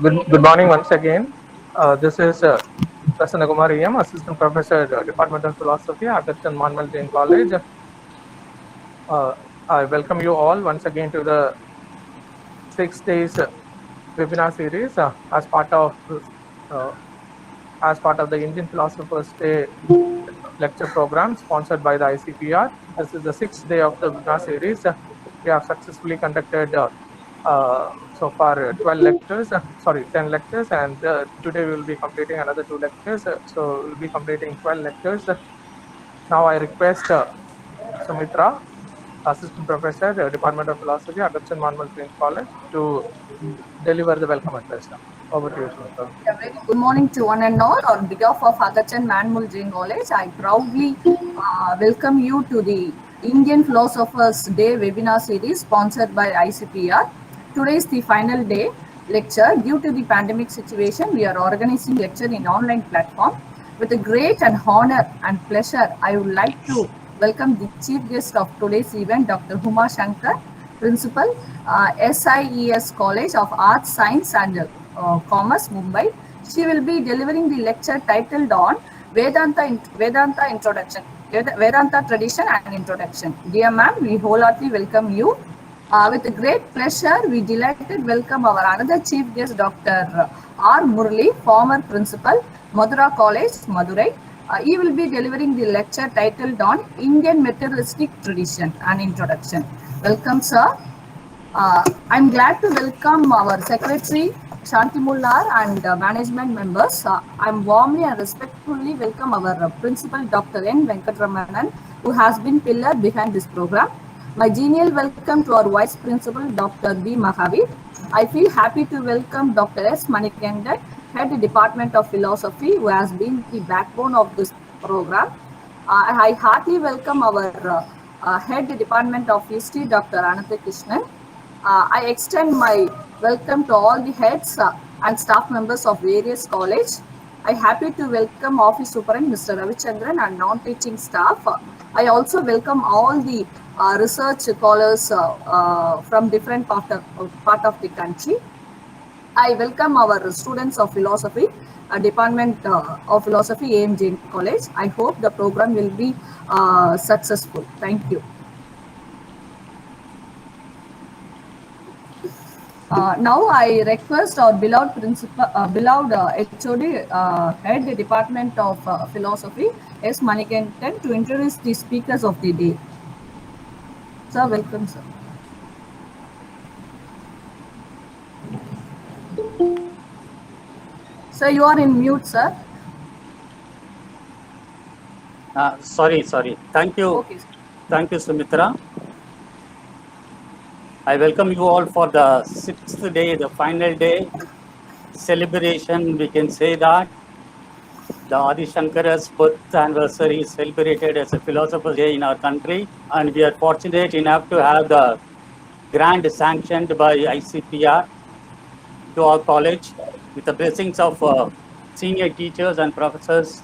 Good morning once again. This is Prasanna Kumar EM, Assistant Professor, Department of Philosophy, Agarthan Manmal Jain College. I welcome you all once again to the 6 days webinar series uh, as part of the Indian Philosophers Day lecture program sponsored by the ICPR. This is the sixth day of the webinar series. We have successfully conducted so far 12 lectures, 10 lectures, and today we will be completing another two lectures. So we'll be completing 12 lectures. Now I request Sumitra, Assistant Professor, Department of Philosophy, Agatchan Manmal Jain College, to deliver the welcome address. Over to you, Sumitra. A very good morning to one and all. On behalf of Agachan Manmul Jain College, I proudly welcome you to the Indian Philosophers Day webinar series sponsored by ICPR. Today is the final day lecture. Due to the pandemic situation, we are organizing lecture in online platform. With a great and honor and pleasure, I would like to welcome the chief guest of today's event, Dr. Huma Shankar, Principal, SIES College of Arts, Science and Commerce, Mumbai. She will be delivering the lecture titled on Vedanta Introduction, Vedanta Tradition and Introduction. Dear ma'am, we wholeheartedly welcome you. With great pleasure, we delighted welcome our another chief guest, Dr. R. Murli, former principal, Madura College, Madurai. He will be delivering the lecture titled on Indian Materialistic Tradition and Introduction. Welcome, sir. I'm glad to welcome our Secretary Shanti Mullar and management members. I'm warmly and respectfully welcome our Principal Dr. N. Venkatramanan, who has been pillar behind this program. My genial welcome to our Vice Principal Dr. B. Mahavir. I feel happy to welcome Dr. S. Manikandan, Head Department of Philosophy, who has been the backbone of this program. I heartily welcome our Head Department of History, Dr. Anantha Krishnan. I extend my welcome to all the heads and staff members of various college. I happy to welcome Office Superintendent Mr. Ravichandran and non-teaching staff. I also welcome all the research scholars from different part of the country. I welcome our students of philosophy, Department of Philosophy, AM Jain College. I hope the program will be successful. Thank you. Now I request our beloved principal, HOD, Head the Department of Philosophy, S. Manikandan, to introduce the speakers of the day. Sir, welcome, sir. Sir, you are in mute, sir. Sorry. Thank you. Okay, sir. Thank you, Sumitra. I welcome you all for the sixth day, the final day celebration. We can say that the Adi Shankara's birth anniversary is celebrated as a philosopher's day in our country, and we are fortunate enough to have the grant sanctioned by ICPR to our college with the blessings of senior teachers and professors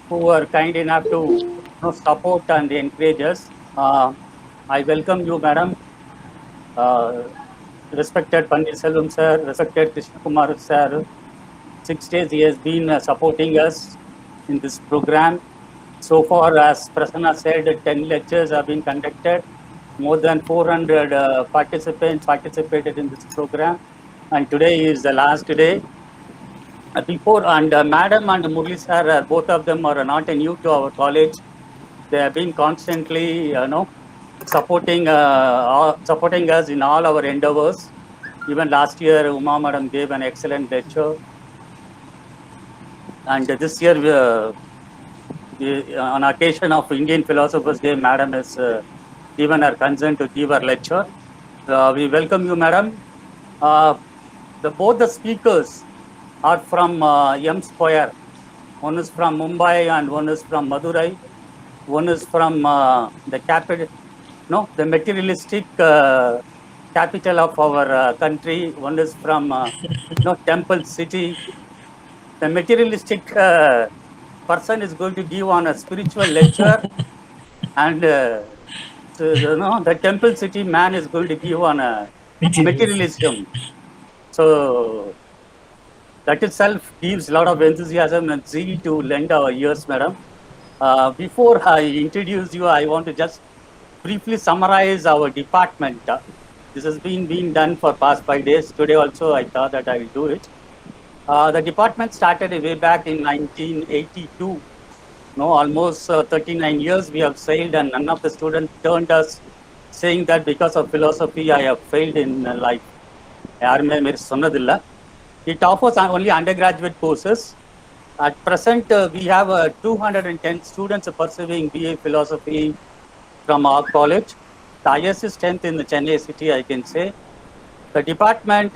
who were kind enough to support and encourage us. I welcome you, madam. Respected Pandit Selvam sir, respected Krishna Kumar sir. 6 days he has been supporting us in this program. So far, as Prasanna said, 10 lectures have been conducted. More than 400 participants participated in this program. And today is the last day. Madam and Murli sir, both of them are not new to our college. They have been constantly, supporting us in all our endeavors. Even last year, Uma madam gave an excellent lecture. And this year, on occasion of Indian Philosophers Day, madam has given her consent to give her lecture. We welcome you, madam. Both the speakers are from M Square. One is from Mumbai and one is from Madurai. One is from the capital, the materialistic capital of our country. One is from Temple City. The materialistic person is going to give on a spiritual lecture, and the Temple City man is going to give on a materialism. So that itself gives a lot of enthusiasm and zeal to lend our ears, madam. Before I introduce you, I want to just briefly summarize our department. This has been being done for past 5 days. Today also, I thought that I will do it. The department started way back in 1982. No, almost 39 years we have sailed, and none of the students turned us saying that because of philosophy I have failed in life. யாருமே மாரி சொன்னதில்லை. It offers only undergraduate courses. At present, we have 210 students pursuing BA philosophy from our college. The highest strength in the Chennai city, I can say. The department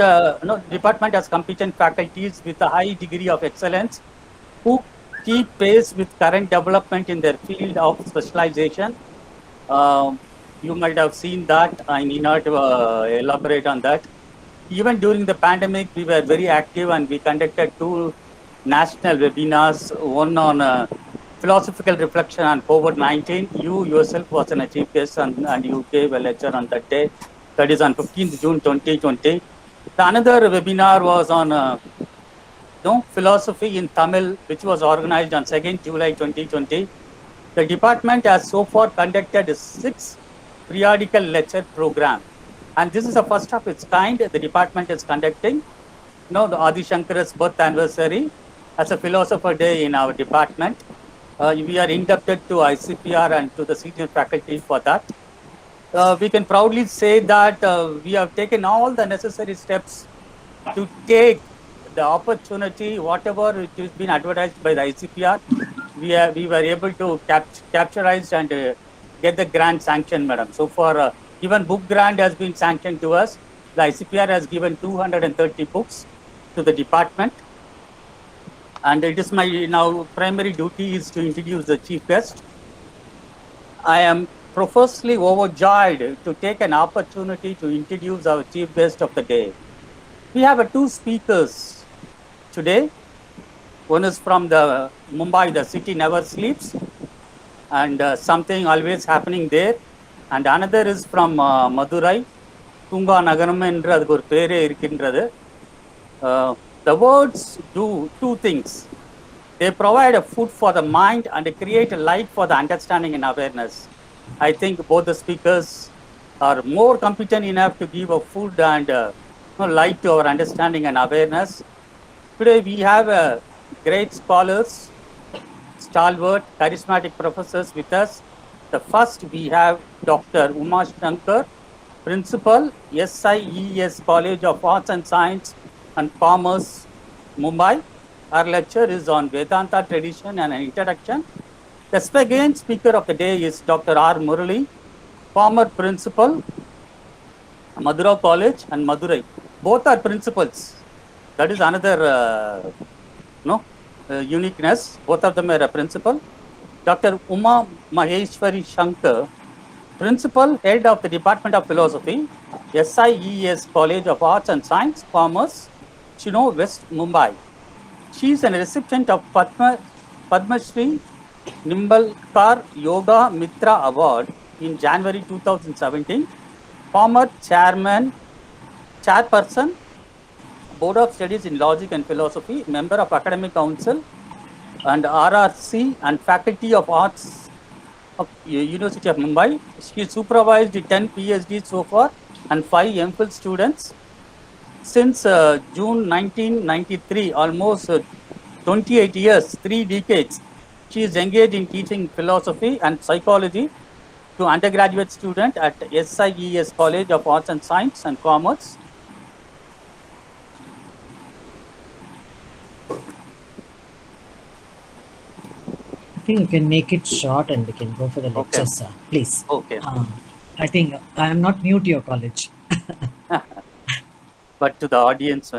has competent faculties with a high degree of excellence who keep pace with current development in their field of specialization. You might have seen that. I need not elaborate on that. Even during the pandemic, we were very active and we conducted 2 national webinars, one on philosophical reflection on COVID-19. You yourself was a chief guest and you gave a lecture on that day. That is on 15th June 2020. The another webinar was on philosophy in Tamil, which was organized on 2nd July 2020. The department has so far conducted 6 periodical lecture program. And this is the first of its kind the department is conducting. The Adi Shankara's birth anniversary as a philosopher day in our department. We are indebted to ICPR and to the senior faculty for that. We can proudly say that we have taken all the necessary steps to take the opportunity, whatever it has been advertised by the ICPR, we were able to capitalize and get the grant sanction, madam. So far, even book grant has been sanctioned to us. The ICPR has given 230 books to the department. And it is my now primary duty is to introduce the chief guest. I am profusely overjoyed to take an opportunity to introduce our chief guest of the day. We have 2 speakers today. One is from the Mumbai, the city never sleeps, and something always happening there. And another is from Madurai, Tunga Nagaram endru adukku oru pere irukindrathu. The words do 2 things. They provide a food for the mind and create a light for the understanding and awareness. I think both the speakers are more competent enough to give a food and light to our understanding and awareness. Today we have great scholars, stalwart, charismatic professors with us. The first we have Dr. Uma Shankar, Principal, SIES College of Arts and Science and Commerce, Mumbai. Our lecture is on Vedanta tradition and an introduction. The second speaker of the day is Dr. R. Murali, former principal, Madura College and Madurai. Both are principals. That is another uniqueness. Both of them are a principal. Dr. Uma Maheshwari Shankar, Principal, Head of the Department of Philosophy, SIES College of Arts and Science, Commerce, Chino, West Mumbai. She is a recipient of Padma Shri Nimbalkar Yoga Mitra Award in January 2017. Former Chairperson, Board of Studies in Logic and Philosophy, Member of Academic Council and RRC and Faculty of Arts of University of Mumbai. She supervised 10 PhDs so far and 5 MPhil students. Since June 1993, almost 28 years, 3 decades, she is engaged in teaching philosophy and psychology to undergraduate students at SIES College of Arts and Science and Commerce. I think you can make it short and we can go for the lecture, sir. Please. Okay. I think I am not new to your college. But to the audience,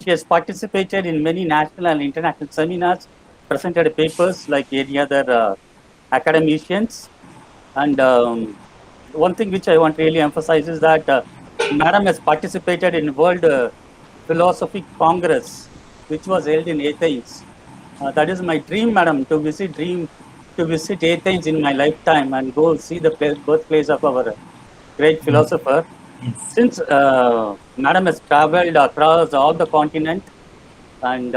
she has participated in many national and international seminars, presented papers like any other academicians. And one thing which I want to really emphasize is that Madam has participated in World Philosophy Congress, which was held in Athens. That is my dream, madam, to visit Athens in my lifetime and go see the birthplace of our great philosopher. Yes. Since madam has traveled across all the continent And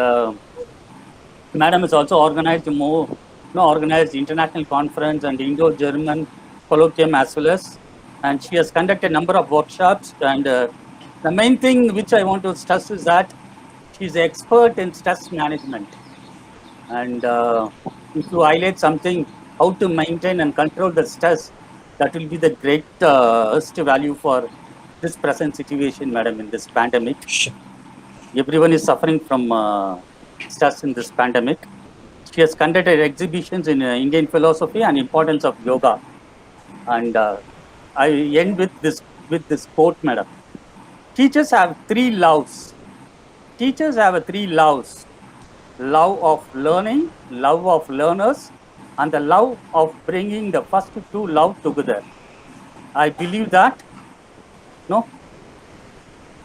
Madam has also organized organized international conference and Indo-German colloquium as well as, and she has conducted a number of workshops. And the main thing which I want to stress is that she's an expert in stress management. And if you highlight something, how to maintain and control the stress, that will be the greatest value for this present situation, Madam, in this pandemic. Sure. Everyone is suffering from stress in this pandemic. She has conducted exhibitions in Indian philosophy and importance of yoga. And I end with this quote, Madam. Teachers have three loves. Teachers have three loves: love of learning, love of learners, and the love of bringing the first two love together. I believe that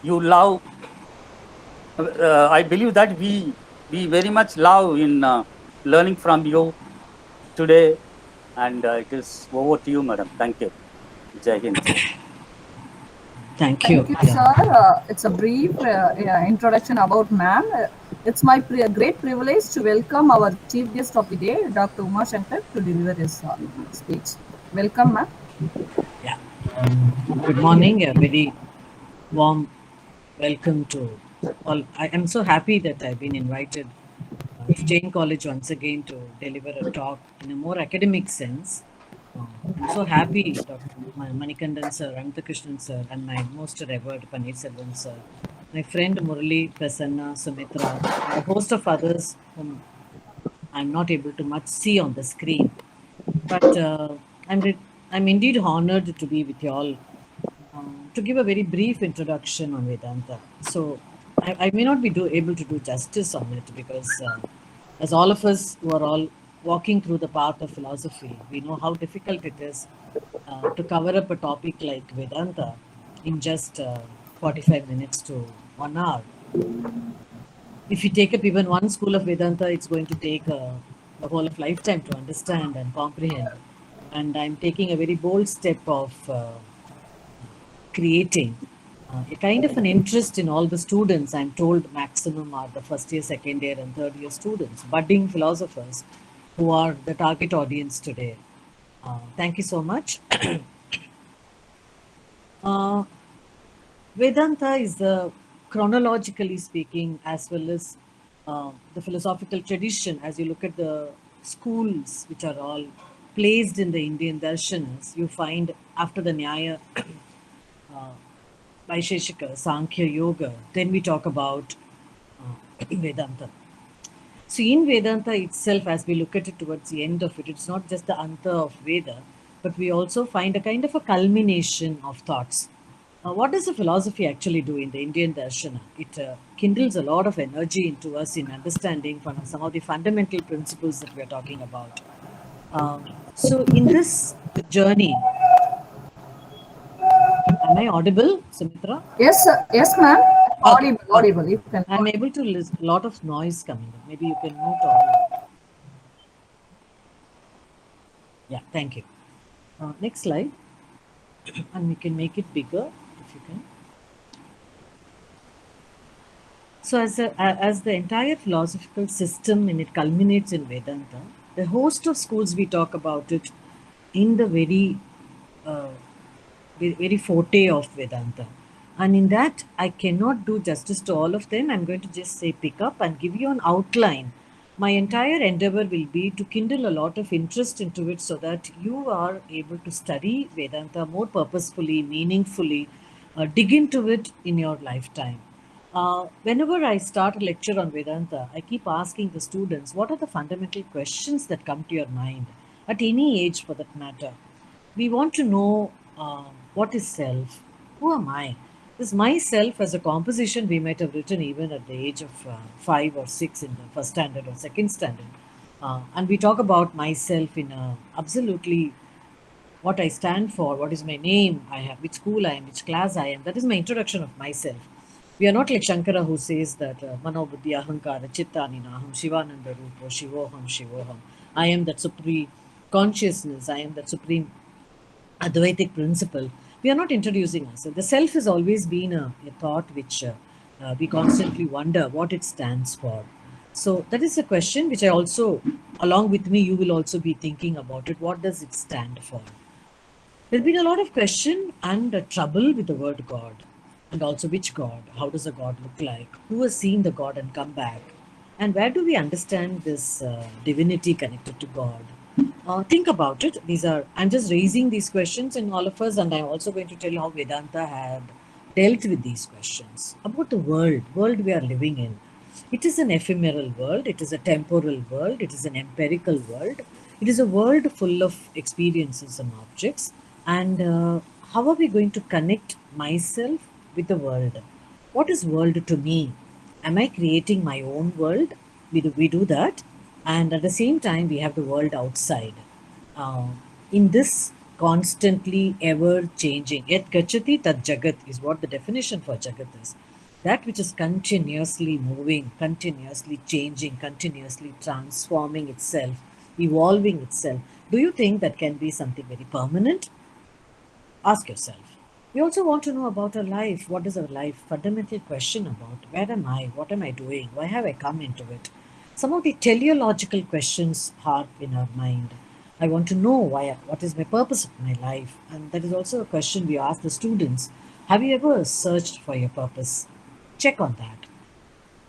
you love. I believe that we very much love in learning from you today, and it is over to you, Madam. Thank you. Jai Hind. Thank you. Thank you, sir. It's a brief introduction about ma'am. It's my great privilege to welcome our chief guest of the day, Dr. Uma Shankar, to deliver his speech. Welcome, ma'am. Yeah. Good morning. A very warm welcome to all. I am so happy that I've been invited to Jain College once again to deliver a talk in a more academic sense. I'm so happy, Dr. Manikandan sir, Ramthakrishnan sir, and my most revered Paneerselvam sir, my friend Murali, Prasanna, Sumitra, and a host of others whom I'm not able to much see on the screen. But I'm indeed honored to be with you all to give a very brief introduction on Vedanta. So I may not be able to do justice on it because as all of us who are all walking through the path of philosophy, we know how difficult it is to cover up a topic like Vedanta in just 45 minutes to 1 hour. If you take up even one school of Vedanta, it's going to take a whole of lifetime to understand and comprehend. And I'm taking a very bold step of creating a kind of an interest in all the students. I'm told maximum are the first year, second year, and third year students, budding philosophers who are the target audience today. Thank you so much. Vedanta is the, chronologically speaking, as well as the philosophical tradition. As you look at the schools, which are all placed in the Indian darshanas, you find after the Nyaya, Vaisheshika, Sankhya, Yoga, then we talk about Vedanta. So in Vedanta itself, as we look at it towards the end of it, it's not just the Anta of Veda, but we also find a kind of a culmination of thoughts. What does the philosophy actually do in the Indian Darshana? It kindles a lot of energy into us in understanding some of the fundamental principles that we are talking about. So in this journey, am I audible, Sumitra? Yes, sir. Yes, ma'am. Audible. You can. I'm able to listen. A lot of noise coming. Maybe you can mute all. Yeah, thank you. Next slide. And we can make it bigger if you can. So as the entire philosophical system and it culminates in Vedanta, the host of schools we talk about it in the very forte of Vedanta. And in that, I cannot do justice to all of them. I'm going to just say pick up and give you an outline. My entire endeavor will be to kindle a lot of interest into it so that you are able to study Vedanta more purposefully, meaningfully, dig into it in your lifetime. Whenever I start a lecture on Vedanta, I keep asking the students, what are the fundamental questions that come to your mind at any age for that matter? We want to know what is self? Who am I? This myself as a composition we might have written even at the age of 5 or 6 in the first standard or second standard. And we talk about myself in absolutely what I stand for, what is my name, I have, which school I am, which class I am. That is my introduction of myself. We are not like Shankara who says that Mano Buddhi Ahankara Chittani Naham Shivananda Rupo Shivoham Shivoham. I am that supreme consciousness, I am that supreme Advaitic principle. We are not introducing ourselves. The self has always been a thought which we constantly wonder what it stands for. So that is a question which I also, along with me, you will also be thinking about it. What does it stand for? There's been a lot of question and trouble with the word God, and also which God, how does a God look like, who has seen the God and come back, and where do we understand this divinity connected to God? Think about it. I'm just raising these questions in all of us, and I'm also going to tell you how Vedanta had dealt with these questions about the world we are living in. It is an ephemeral world, it is a temporal world, it is an empirical world, it is a world full of experiences and objects. And how are we going to connect myself with the world? What is world to me? Am I creating my own world? We do that. And at the same time, we have the world outside. Uh, in this constantly ever changing, yet gachati tad jagat is what the definition for jagat is. That which is continuously moving, continuously changing, continuously transforming itself, evolving itself. Do you think that can be something very permanent? Ask yourself. We also want to know about our life. What is our life? Fundamental question about where am I? What am I doing? Why have I come into it? Some of the teleological questions harp in our mind. I want to know what is my purpose of my life? And that is also a question we ask the students. Have you ever searched for your purpose? Check on that.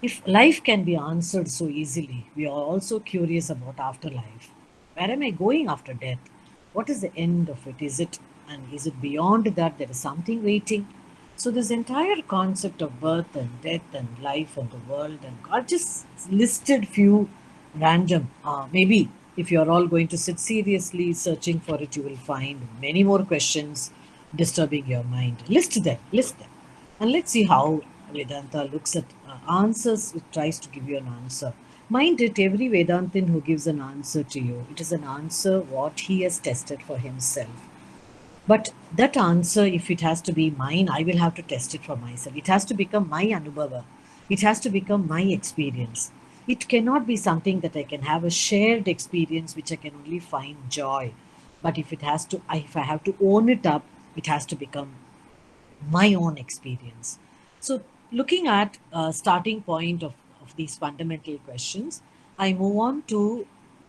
If life can be answered so easily, we are also curious about afterlife. Where am I going after death? What is the end of it? Is it beyond that there is something waiting? So this entire concept of birth and death and life and the world, and God just listed few random. Maybe if you are all going to sit seriously searching for it, you will find many more questions disturbing your mind. List them. And let's see how Vedanta looks at answers, it tries to give you an answer. Mind it, every Vedantin who gives an answer to you, it is an answer what he has tested for himself. But that answer, if it has to be mine, I will have to test it for myself. It has to become my anubhava. It has to become my experience. It cannot be something that I can have a shared experience which I can only find joy. But if I have to own it up, it has to become my own experience. So, looking at starting point of these fundamental questions, I move on to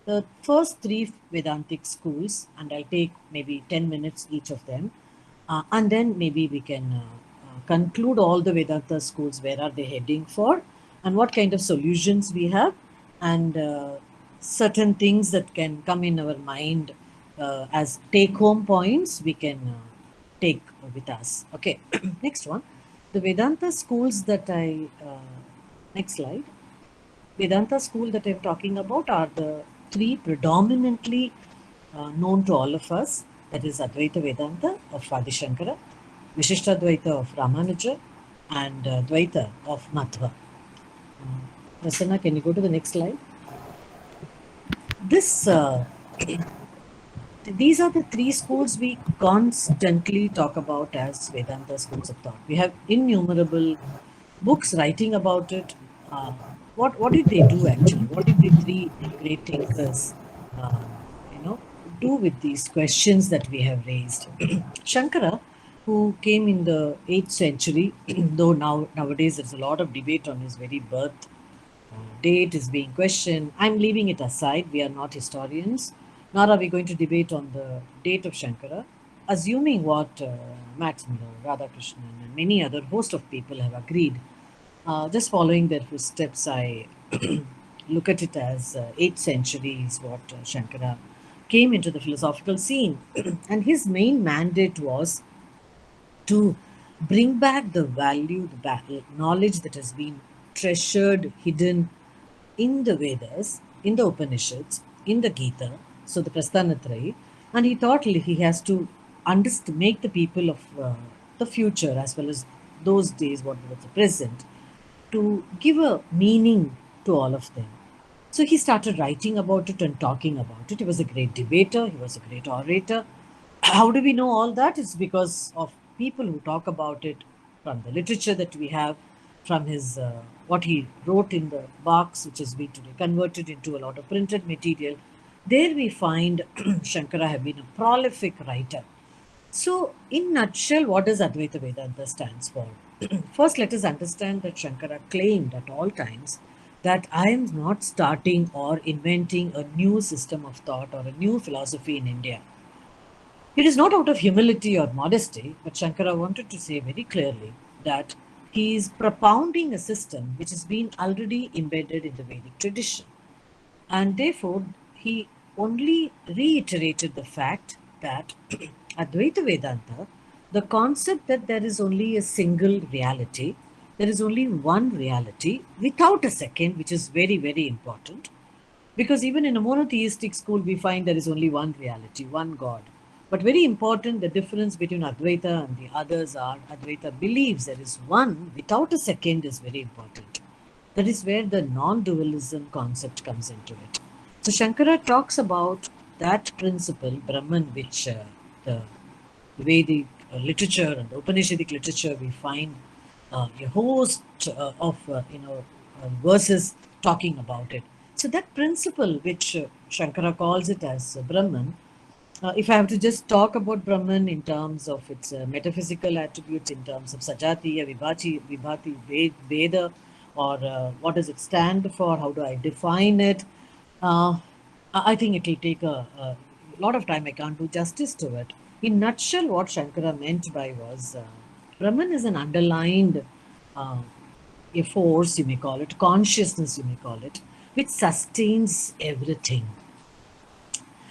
the first three Vedantic schools, and I'll take maybe 10 minutes each of them. And then maybe we can conclude all the Vedanta schools, where are they heading for, and what kind of solutions we have, and certain things that can come in our mind as take home points we can take with us. Okay, next one. The Vedanta schools that next slide. Vedanta school that I'm talking about are the three predominantly known to all of us. That is Advaita Vedanta of Adi Shankara, Vishishtadvaita of Ramanuja, and Dvaita of Madhva. Prasanna, can you go to the next slide? These are the three schools we constantly talk about as Vedanta schools of thought. We have innumerable books writing about it. What did they do actually? What did the three great thinkers, uh, do with these questions that we have raised? Shankara, who came in the 8th century, though nowadays there's a lot of debate on his very birth date is being questioned. I'm leaving it aside. We are not historians, nor are we going to debate on the date of Shankara, assuming what Max Miller, Radhakrishnan, and many other host of people have agreed. Just following their footsteps, I look at it as 8th century is what Shankara came into the philosophical scene. And his main mandate was to bring back the value, the knowledge that has been treasured, hidden in the Vedas, in the Upanishads, in the Gita, so the Prasthanatrayi, and he thought he has to make the people of the future as well as those days, what was the present, to give a meaning to all of them. So he started writing about it and talking about it. He was a great debater, he was a great orator. How do we know all that? It's because of people who talk about it from the literature that we have, from his what he wrote in the box, which has been today converted into a lot of printed material. There we find Shankara have been a prolific writer. So, in nutshell, what does Advaita Vedanta stands for? first let us understand that Shankara claimed at all times that I am not starting or inventing a new system of thought or a new philosophy in India. It is not out of humility or modesty, but Shankara wanted to say very clearly that he is propounding a system which has been already embedded in the Vedic tradition. And therefore, he only reiterated the fact that Advaita Vedanta, the concept that there is only a single reality, there is only one reality without a second, which is very, very important. Because even in a monotheistic school, we find there is only one reality, one God. But very important, the difference between Advaita and the others are Advaita believes there is one without a second is very important. That is where the non-dualism concept comes into it. So Shankara talks about that principle, Brahman, which the Vedic literature and Upanishadic literature we find a host of verses talking about it. So that principle, which Shankara calls it as Brahman, if I have to just talk about Brahman in terms of its metaphysical attributes, in terms of Sajatiya, Vibhati, Veda, or what does it stand for, how do I define it, I think it will take a lot of time. I can't do justice to it. In nutshell, what Shankara meant by was Brahman is an underlined uh, a force, you may call it, consciousness, you may call it, which sustains everything,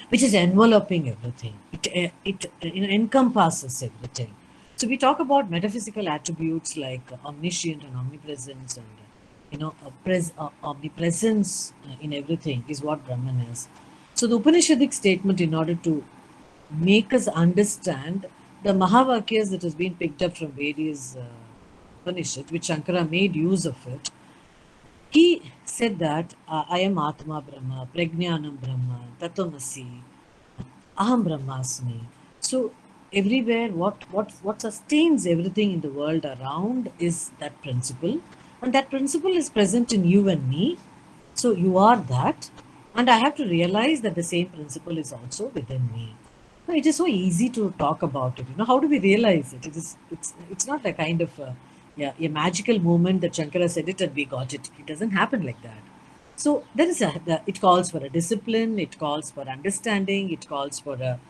which is enveloping everything. It encompasses everything. So we talk about metaphysical attributes like omniscient and omnipresence, and omnipresence in everything is what Brahman is. So the Upanishadic statement, in order to make us understand the Mahavakyas that has been picked up from various Upanishad, which Shankara made use of it, he said that I am Atma Brahma, Prajnanam Brahma, Tatvamasi, Aham Brahmasmi. So everywhere, what sustains everything in the world around is that principle, and that principle is present in you and me. So you are that, and I have to realize that the same principle is also within me. Now, it is so easy to talk about it. How do we realize it? It's not a kind of a magical moment that Shankara said it and we got it. It doesn't happen like that. So there is it calls for a discipline, it calls for understanding, it calls for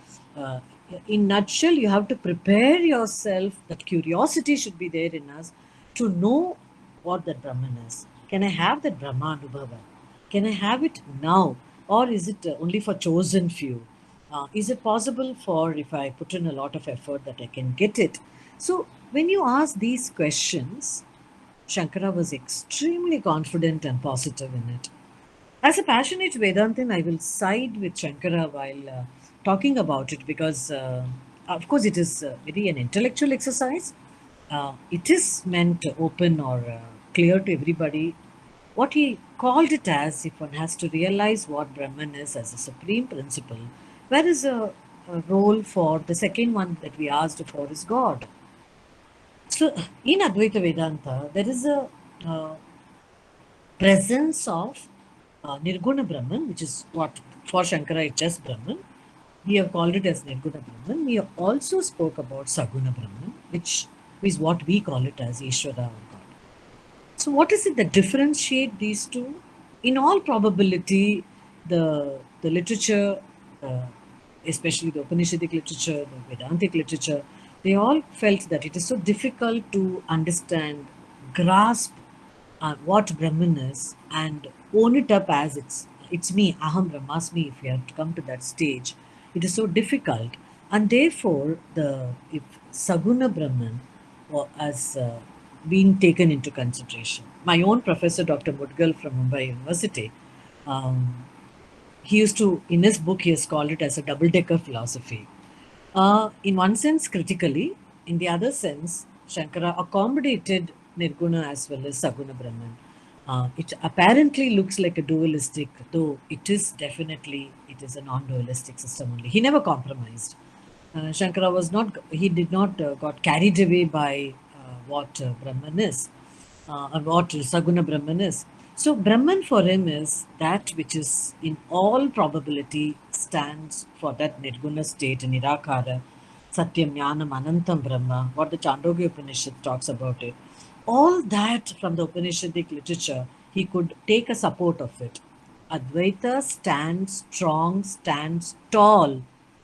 in nutshell, you have to prepare yourself. That curiosity should be there in us to know what that Brahman is. Can I have that Brahma Anubhava? Can I have it now? Or is it only for chosen few? Is it possible for, if I put in a lot of effort, that I can get it? So when you ask these questions, Shankara was extremely confident and positive in it. As a passionate Vedantin, I will side with Shankara while talking about it, because, of course, it is very an intellectual exercise. It is meant open or clear to everybody. What he called it as, if one has to realize what Brahman is as a supreme principle, where is a role for the second one that we asked for is God. So in Advaita Vedanta, there is a presence of Nirguna Brahman, which is what for Shankara is just Brahman. We have called it as Nirguna Brahman. We also spoke about Saguna Brahman, which is what we call it as Ishvara or God. So what is it that differentiate these two? In all probability, the literature, especially the Upanishadic literature, the Vedantic literature, they all felt that it is so difficult to understand, grasp what Brahman is and own it up as it's me, Aham Brahmasmi. If you have to come to that stage, it is so difficult, and therefore if Saguna Brahman as being taken into consideration. My own professor, Dr. Mudgal from Mumbai University, he used to, in his book, he has called it as a double-decker philosophy. In one sense, critically. In the other sense, Shankara accommodated Nirguna as well as Saguna Brahman. It apparently looks like a dualistic, though it is definitely, it is a non-dualistic system only. He never compromised. Shankara was not, he did not got carried away by what Brahman is, or what Saguna Brahman is. So Brahman for him is that which is in all probability stands for that Nirguna state, Nirakara, Satyam Jnanam Anantam Brahma, what the Chandogya Upanishad talks about it. all that from the Upanishadic literature, he could take a support of it. Advaita stands strong, stands tall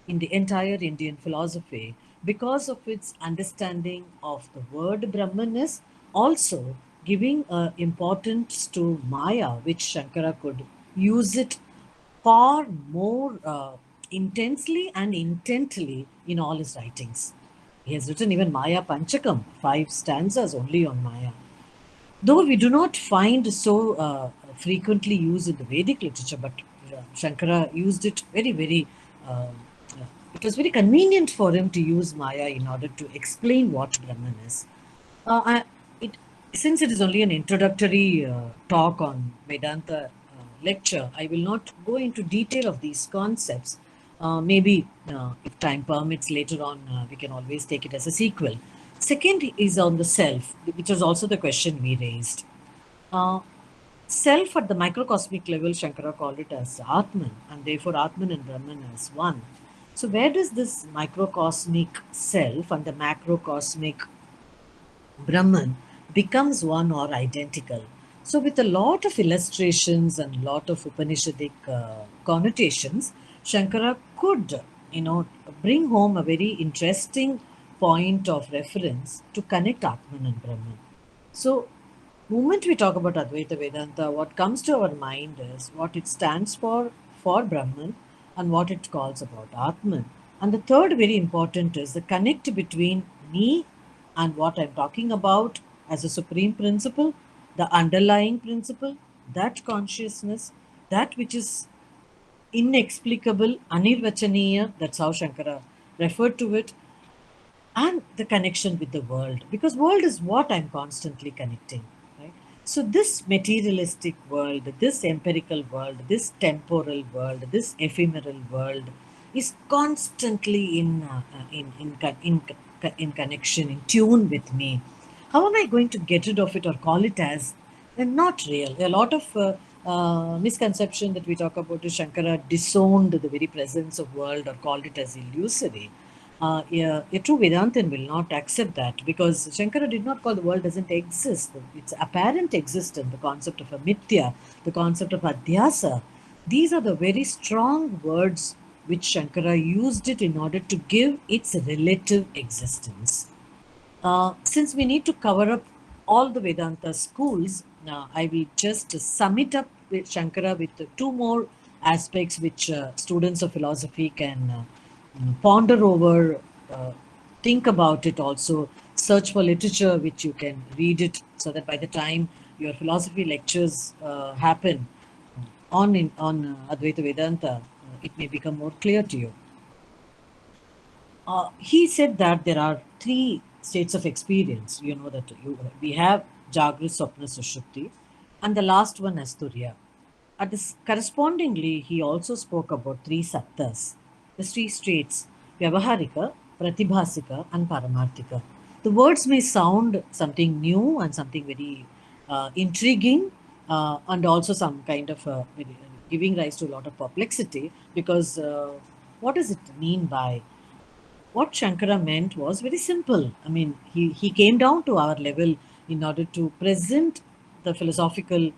in the entire Indian philosophy because of its understanding of the word Brahman is also giving importance to Maya, which Shankara could use it far more intensely and intently in all his writings. He has written even Maya Panchakam, 5 stanzas only on Maya. Though we do not find so frequently used in the Vedic literature, but Shankara used it very, it was very convenient for him to use Maya in order to explain what Brahman is. It, since it is only an introductory talk on Vedanta lecture, I will not go into detail of these concepts. Maybe if time permits later on, we can always take it as a sequel. Second is on the self, which was also the question we raised. Self at the microcosmic level, Shankara called it as Atman, and therefore Atman and Brahman as one. So where does this microcosmic self and the macrocosmic Brahman becomes one or identical? So with a lot of illustrations and a lot of Upanishadic connotations, Shankara could, bring home a very interesting point of reference to connect Atman and Brahman. So moment we talk about Advaita Vedanta, what comes to our mind is what it stands for Brahman and what it calls about Atman. And the third very important is the connect between me and what I'm talking about as a supreme principle, the underlying principle, that consciousness, that which is inexplicable, anirvachaniya, that's how Shankara referred to it, and the connection with the world, because world is what I'm constantly connecting, right? So this materialistic world, this empirical world, this temporal world, this ephemeral world is constantly in connection, in tune with me. How am I going to get rid of it or call it as not real? There are a lot of misconception that we talk about is Shankara disowned the very presence of world or called it as illusory. A true Vedantin will not accept that, because Shankara did not call the world doesn't exist. It's apparent existence, the concept of a mithya, the concept of adhyasa. These are the very strong words which Shankara used it in order to give its relative existence. Since we need to cover up all the Vedanta schools, I will just sum it up with Shankara with 2 more aspects which students of philosophy can ponder over, think about it also, search for literature which you can read it, so that by the time your philosophy lectures happen on Advaita Vedanta, it may become more clear to you. He said that there are 3 states of experience. You know that we have Jagrat, Swapna, Sushupti, and the last one as Turiya. Correspondingly, he also spoke about 3 sattas, the 3 states, Vyavaharika, Pratibhasika, and Paramarthika. The words may sound something new and something very intriguing, and also some kind of giving rise to a lot of perplexity, because what does it mean by what Shankara meant was very simple. I mean, he came down to our level in order to present the philosophical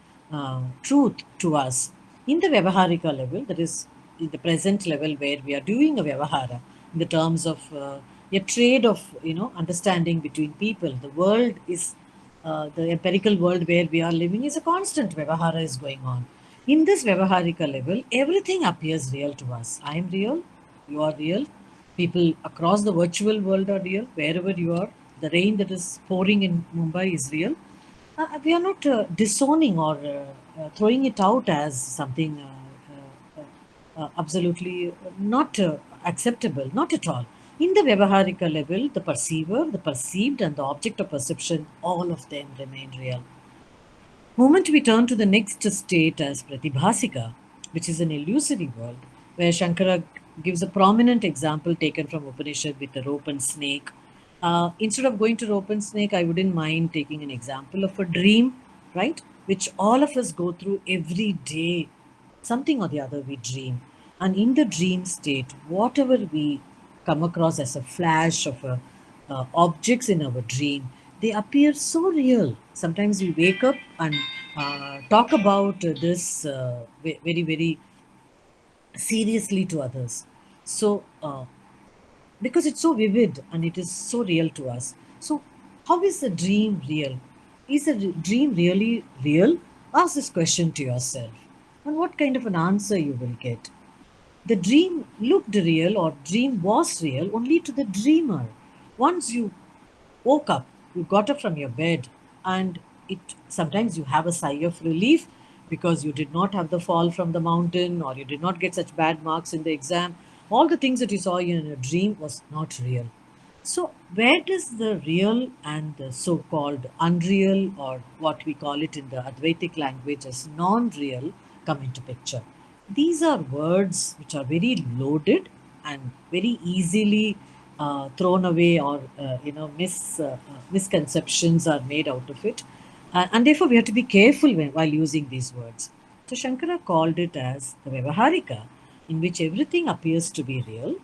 truth to us in the Vyavaharika level, that is, in the present level where we are doing a Vyavahara, in the terms of a trade of, understanding between people. The world is, the empirical world where we are living is a constant Vyavahara is going on. In this Vyavaharika level, everything appears real to us. I am real, you are real, people across the virtual world are real, wherever you are. The rain that is pouring in Mumbai is real. We are not disowning or throwing it out as something absolutely not acceptable, not at all. In the Vyavaharika level, the perceiver, the perceived, and the object of perception, all of them remain real. Moment we turn to the next state as Pratibhasika, which is an illusory world, where Shankara gives a prominent example taken from Upanishad with the rope and snake. Instead of going to rope and snake, I wouldn't mind taking an example of a dream, right? Which all of us go through every day. Something or the other we dream. And in the dream state, whatever we come across as a flash of objects in our dream, they appear so real. Sometimes we wake up and talk about this very, very seriously to others. So, because it's so vivid and it is so real to us. So, how is a dream real? Is a dream really real? Ask this question to yourself, and what kind of an answer you will get. The dream looked real or dream was real only to the dreamer. Once you woke up, you got up from your bed, and it sometimes you have a sigh of relief because you did not have the fall from the mountain or you did not get such bad marks in the exam. All the things that you saw in a dream was not real. So, where does the real and the so called unreal, or what we call it in the Advaitic language as non real, come into picture? These are words which are very loaded and very easily thrown away, or misconceptions are made out of it. And therefore, we have to be careful while using these words. So, Shankara called it as the Vyavaharika, in which everything appears to be real.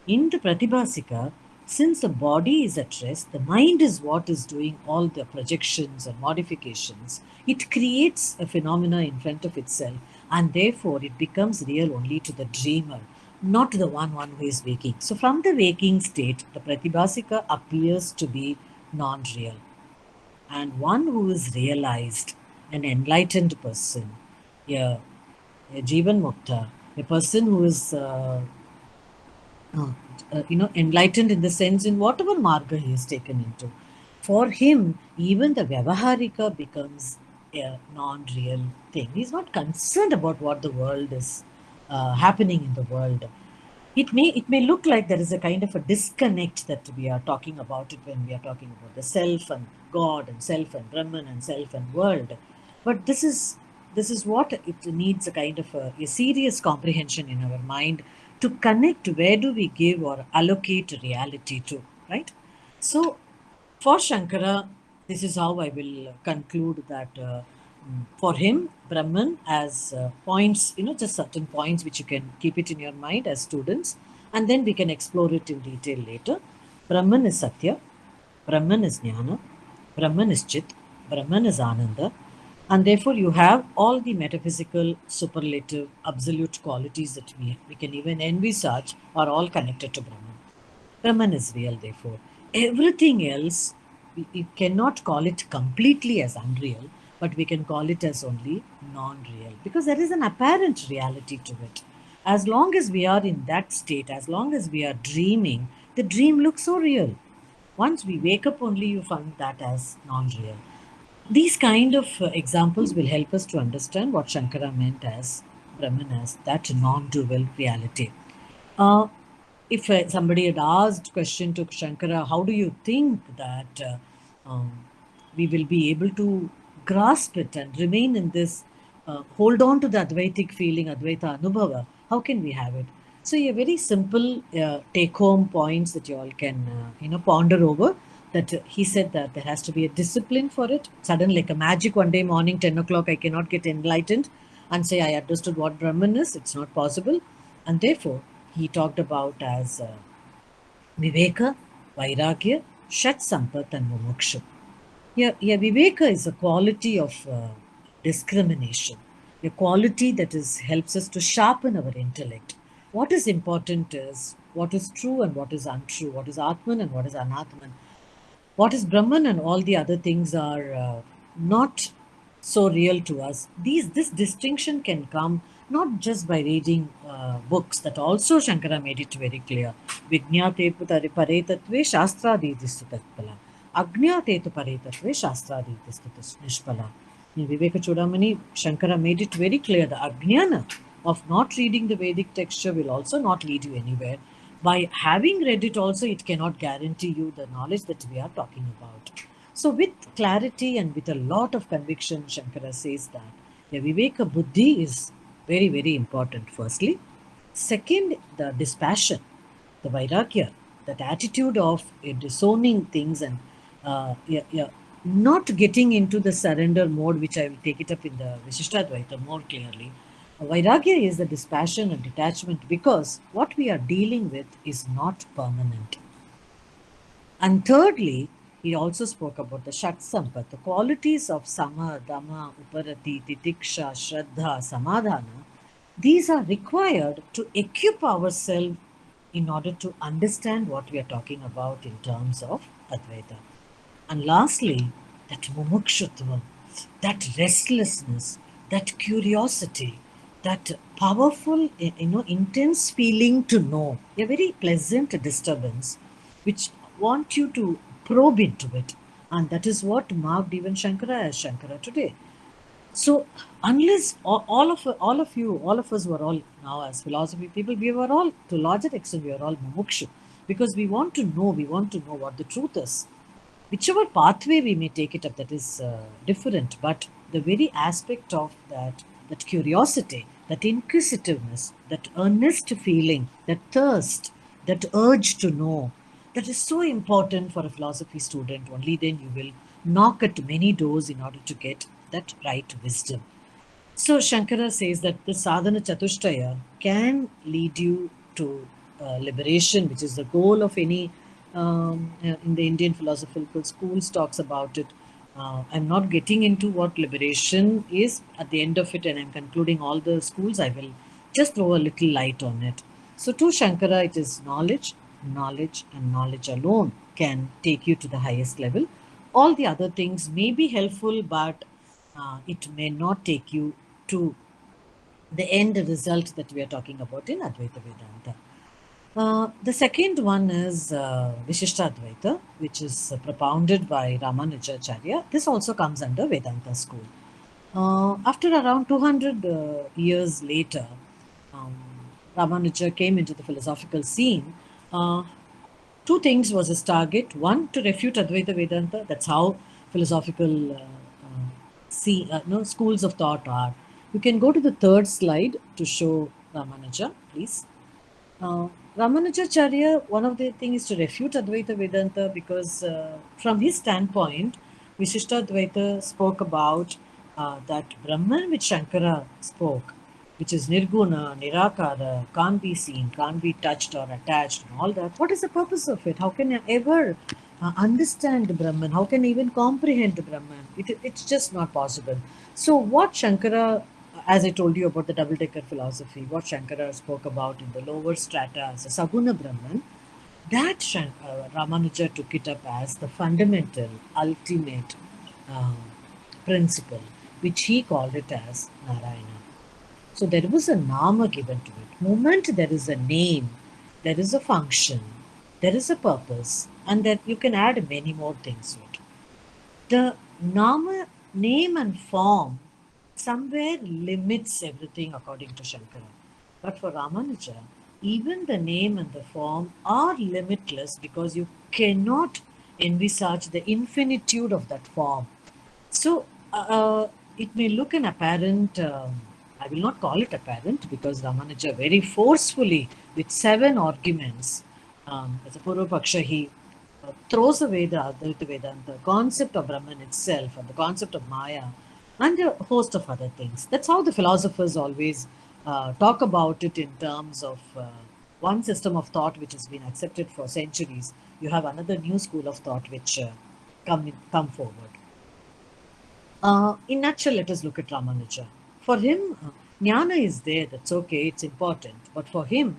In the Pratibhasika, since the body is at rest, the mind is what is doing all the projections and modifications. It creates a phenomena in front of itself, and therefore it becomes real only to the dreamer, not to the one who is waking. So, from the waking state, the Pratibhasika appears to be non real. And one who is realized, an enlightened person, a Jivan Mukta, a person who is enlightened in the sense in whatever marga he is taken into. For him, even the Vyavaharika becomes a non-real thing. He's not concerned about what the world is happening in the world. It may look like there is a kind of a disconnect that we are talking about it when we are talking about the self and God and self and Brahman and self and world. But this is what it needs, a kind of a serious comprehension in our mind to connect where do we give or allocate reality to, right? So for Shankara, this is how I will conclude that for him, Brahman as points, just certain points which you can keep it in your mind as students, and then we can explore it in detail later. Brahman is Satya, Brahman is Jnana, Brahman is Chit, Brahman is Ananda, and therefore you have all the metaphysical, superlative, absolute qualities that we can even envisage are all connected to Brahman. Brahman is real, therefore. Everything else, we cannot call it completely as unreal, but we can call it as only non-real, because there is an apparent reality to it. As long as we are in that state, as long as we are dreaming, the dream looks so real. Once we wake up only, you find that as non-real. These kind of examples will help us to understand what Shankara meant as Brahman as that non-dual reality. If somebody had asked question to Shankara, how do you think that we will be able to grasp it and remain in this, hold on to the Advaitic feeling, Advaita Anubhava, how can we have it? So a very simple take-home points that you all can ponder over. That he said that there has to be a discipline for it. Suddenly, like a magic, one day morning, 10 o'clock, I cannot get enlightened and say I understood what Brahman is. It's not possible. And therefore, he talked about as Viveka, Vairagya, Shat Sampat and Mumuksha. Viveka is a quality of discrimination, a quality that helps us to sharpen our intellect. What is important is what is true and what is untrue, what is Atman and what is Anatman. What is Brahman and all the other things are not so real to us. This distinction can come not just by reading books, that also Shankara made it very clear. Vijñate paretatve shastradidistu tatpala. Agnyate paretatve shastradidistu nishpala. In Viveka Chudamani, Shankara made it very clear. The ajnana of not reading the Vedic texture will also not lead you anywhere. By having read it also, it cannot guarantee you the knowledge that we are talking about. So with clarity and with a lot of conviction, Shankara says that the Viveka Buddhi is very, very important, firstly. Second, the dispassion, the Vairagya, that attitude of disowning things and not getting into the surrender mode, which I will take it up in the Vishishtadvaita more clearly. Vairagya is the dispassion and detachment, because what we are dealing with is not permanent. And thirdly, He also spoke about the Shat Sampat, the qualities of Sama, Dama, Uparati, Titiksha, Shraddha, Samadhana. These are required to equip ourselves in order to understand what we are talking about in terms of Advaita. And lastly, that mumukshutva, that restlessness, that curiosity, that powerful, intense feeling to know, a very pleasant disturbance, which want you to probe into it. And that is what marked even Shankara as Shankara today. So unless all of you, all of us were all now as philosophy people, we were all to a larger extent we are all mumukshu because we want to know what the truth is. Whichever pathway we may take it up, that is different. But the very aspect of that curiosity, that inquisitiveness, that earnest feeling, that thirst, that urge to know, that is so important for a philosophy student. Only then you will knock at many doors in order to get that right wisdom. So Shankara says that the sadhana chatushtaya can lead you to liberation, which is the goal of any in the Indian philosophical schools talks about it. I'm not getting into what liberation is at the end of it, and I'm concluding all the schools. I will just throw a little light on it. So to Shankara, it is knowledge, knowledge, and knowledge alone can take you to the highest level. All the other things may be helpful, but it may not take you to the end result that we are talking about in Advaita Vedanta. The second one is Vishishtadvaita, which is propounded by Ramanujacharya. This also comes under Vedanta school. After around 200 years later, Ramanuja came into the philosophical scene. Two things was his target. One, to refute Advaita Vedanta. That's how philosophical schools of thought are. You can go to the third slide to show Ramanuja, please. Ramanujacharya, one of the things is to refute Advaita Vedanta because from his standpoint, Vishishtadvaita spoke about that Brahman which Shankara spoke, which is Nirguna, Nirakara, can't be seen, can't be touched or attached, and all that. What is the purpose of it? How can I ever understand Brahman? How can I even comprehend Brahman? It's just not possible. So, what Shankara, as I told you about the double-decker philosophy, what Shankara spoke about in the lower strata as a Saguna Brahman, that Ramanuja took it up as the fundamental, ultimate principle, which he called it as Narayana. So there was a nama given to it. Moment there is a name, there is a function, there is a purpose, and then you can add many more things to it. The nama, name and form somewhere limits everything according to Shankara. But for Ramanuja, even the name and the form are limitless because you cannot envisage the infinitude of that form. So it may look an apparent, I will not call it apparent because Ramanuja very forcefully, with 7 arguments, as a Purvapaksha, he throws away the Advaita Vedanta, the concept of Brahman itself, and the concept of Maya, and a host of other things. That's how the philosophers always talk about it in terms of one system of thought which has been accepted for centuries. You have another new school of thought which come forward. In nutshell, let us look at Ramanuja. For him, jnana is there, that's okay, it's important. But for him,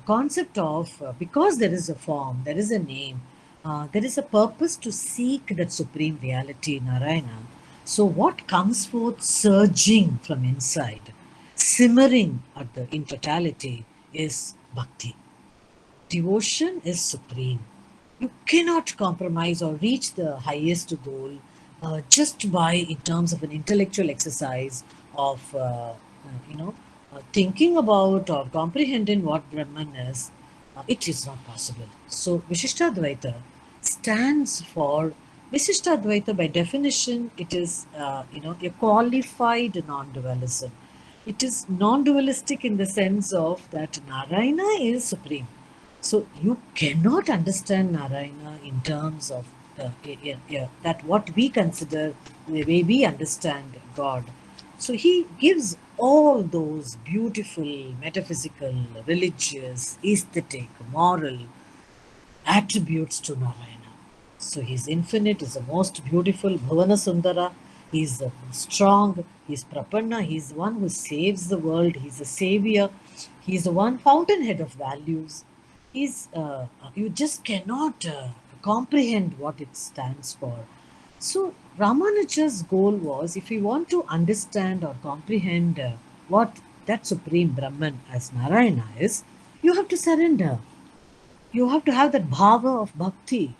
concept of, because there is a form, there is a name, there is a purpose to seek that supreme reality, Narayana. So what comes forth surging from inside, simmering in totality, is bhakti. Devotion is supreme. You cannot compromise or reach the highest goal just by in terms of an intellectual exercise of thinking about or comprehending what Brahman is. It is not possible. So Vishishtadvaita stands for Vishishtadvaita. By definition, it is a qualified non-dualism. It is non-dualistic in the sense of that Narayana is supreme. So you cannot understand Narayana in terms of that what we consider the way we understand God. So he gives all those beautiful, metaphysical, religious, aesthetic, moral attributes to Narayana. So he's infinite, he's the most beautiful, Bhuvana Sundara, he's strong, he's Prapanna, he's one who saves the world, he's a savior, he's the one fountainhead of values. He's, you just cannot comprehend what it stands for. So Ramanuja's goal was, if you want to understand or comprehend what that supreme Brahman as Narayana is, you have to surrender. You have to have that bhava of bhakti.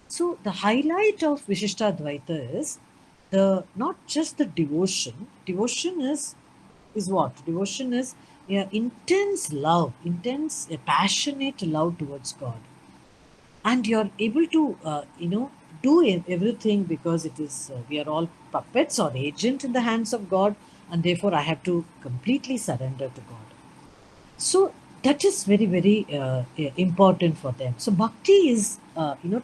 So the highlight of Vishishtadvaita is the not just the devotion. Devotion is what? Devotion is intense love, intense, passionate love towards God, and you're able to do everything because it is we are all puppets or agent in the hands of God, and therefore I have to completely surrender to God. So that is very very important for them. So bhakti is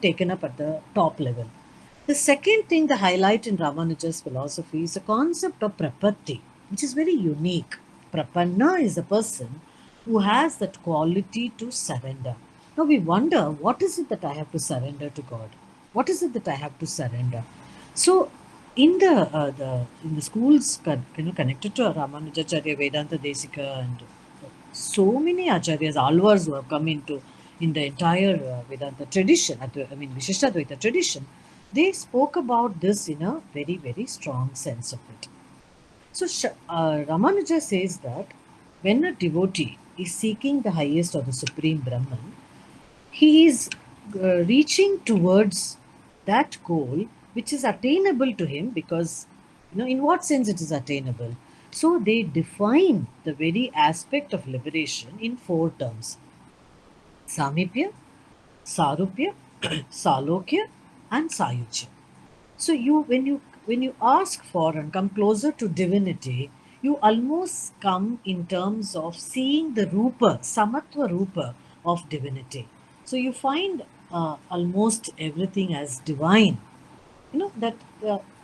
taken up at the top level. The second thing, the highlight in Ramanuja's philosophy, is the concept of prapatti, which is very unique. Prapanna is a person who has that quality to surrender. Now we wonder, what is it that I have to surrender to God? What is it that I have to surrender? So in the schools connected to Ramanujacharya, Vedanta Desika, and so many acharyas, alvars who have come into in the entire Vedanta tradition, Vishishtadvaita tradition, they spoke about this in a very, very strong sense of it. So Ramanuja says that when a devotee is seeking the highest or the supreme Brahman, he is reaching towards that goal which is attainable to him, because in what sense it is attainable. So they define the very aspect of liberation in 4 terms: Samipya, Sarupya, Salokya, and Sayuja. So when you ask for and come closer to divinity, you almost come in terms of seeing the Rupa, Samatva Rupa of divinity. So you find almost everything as divine. That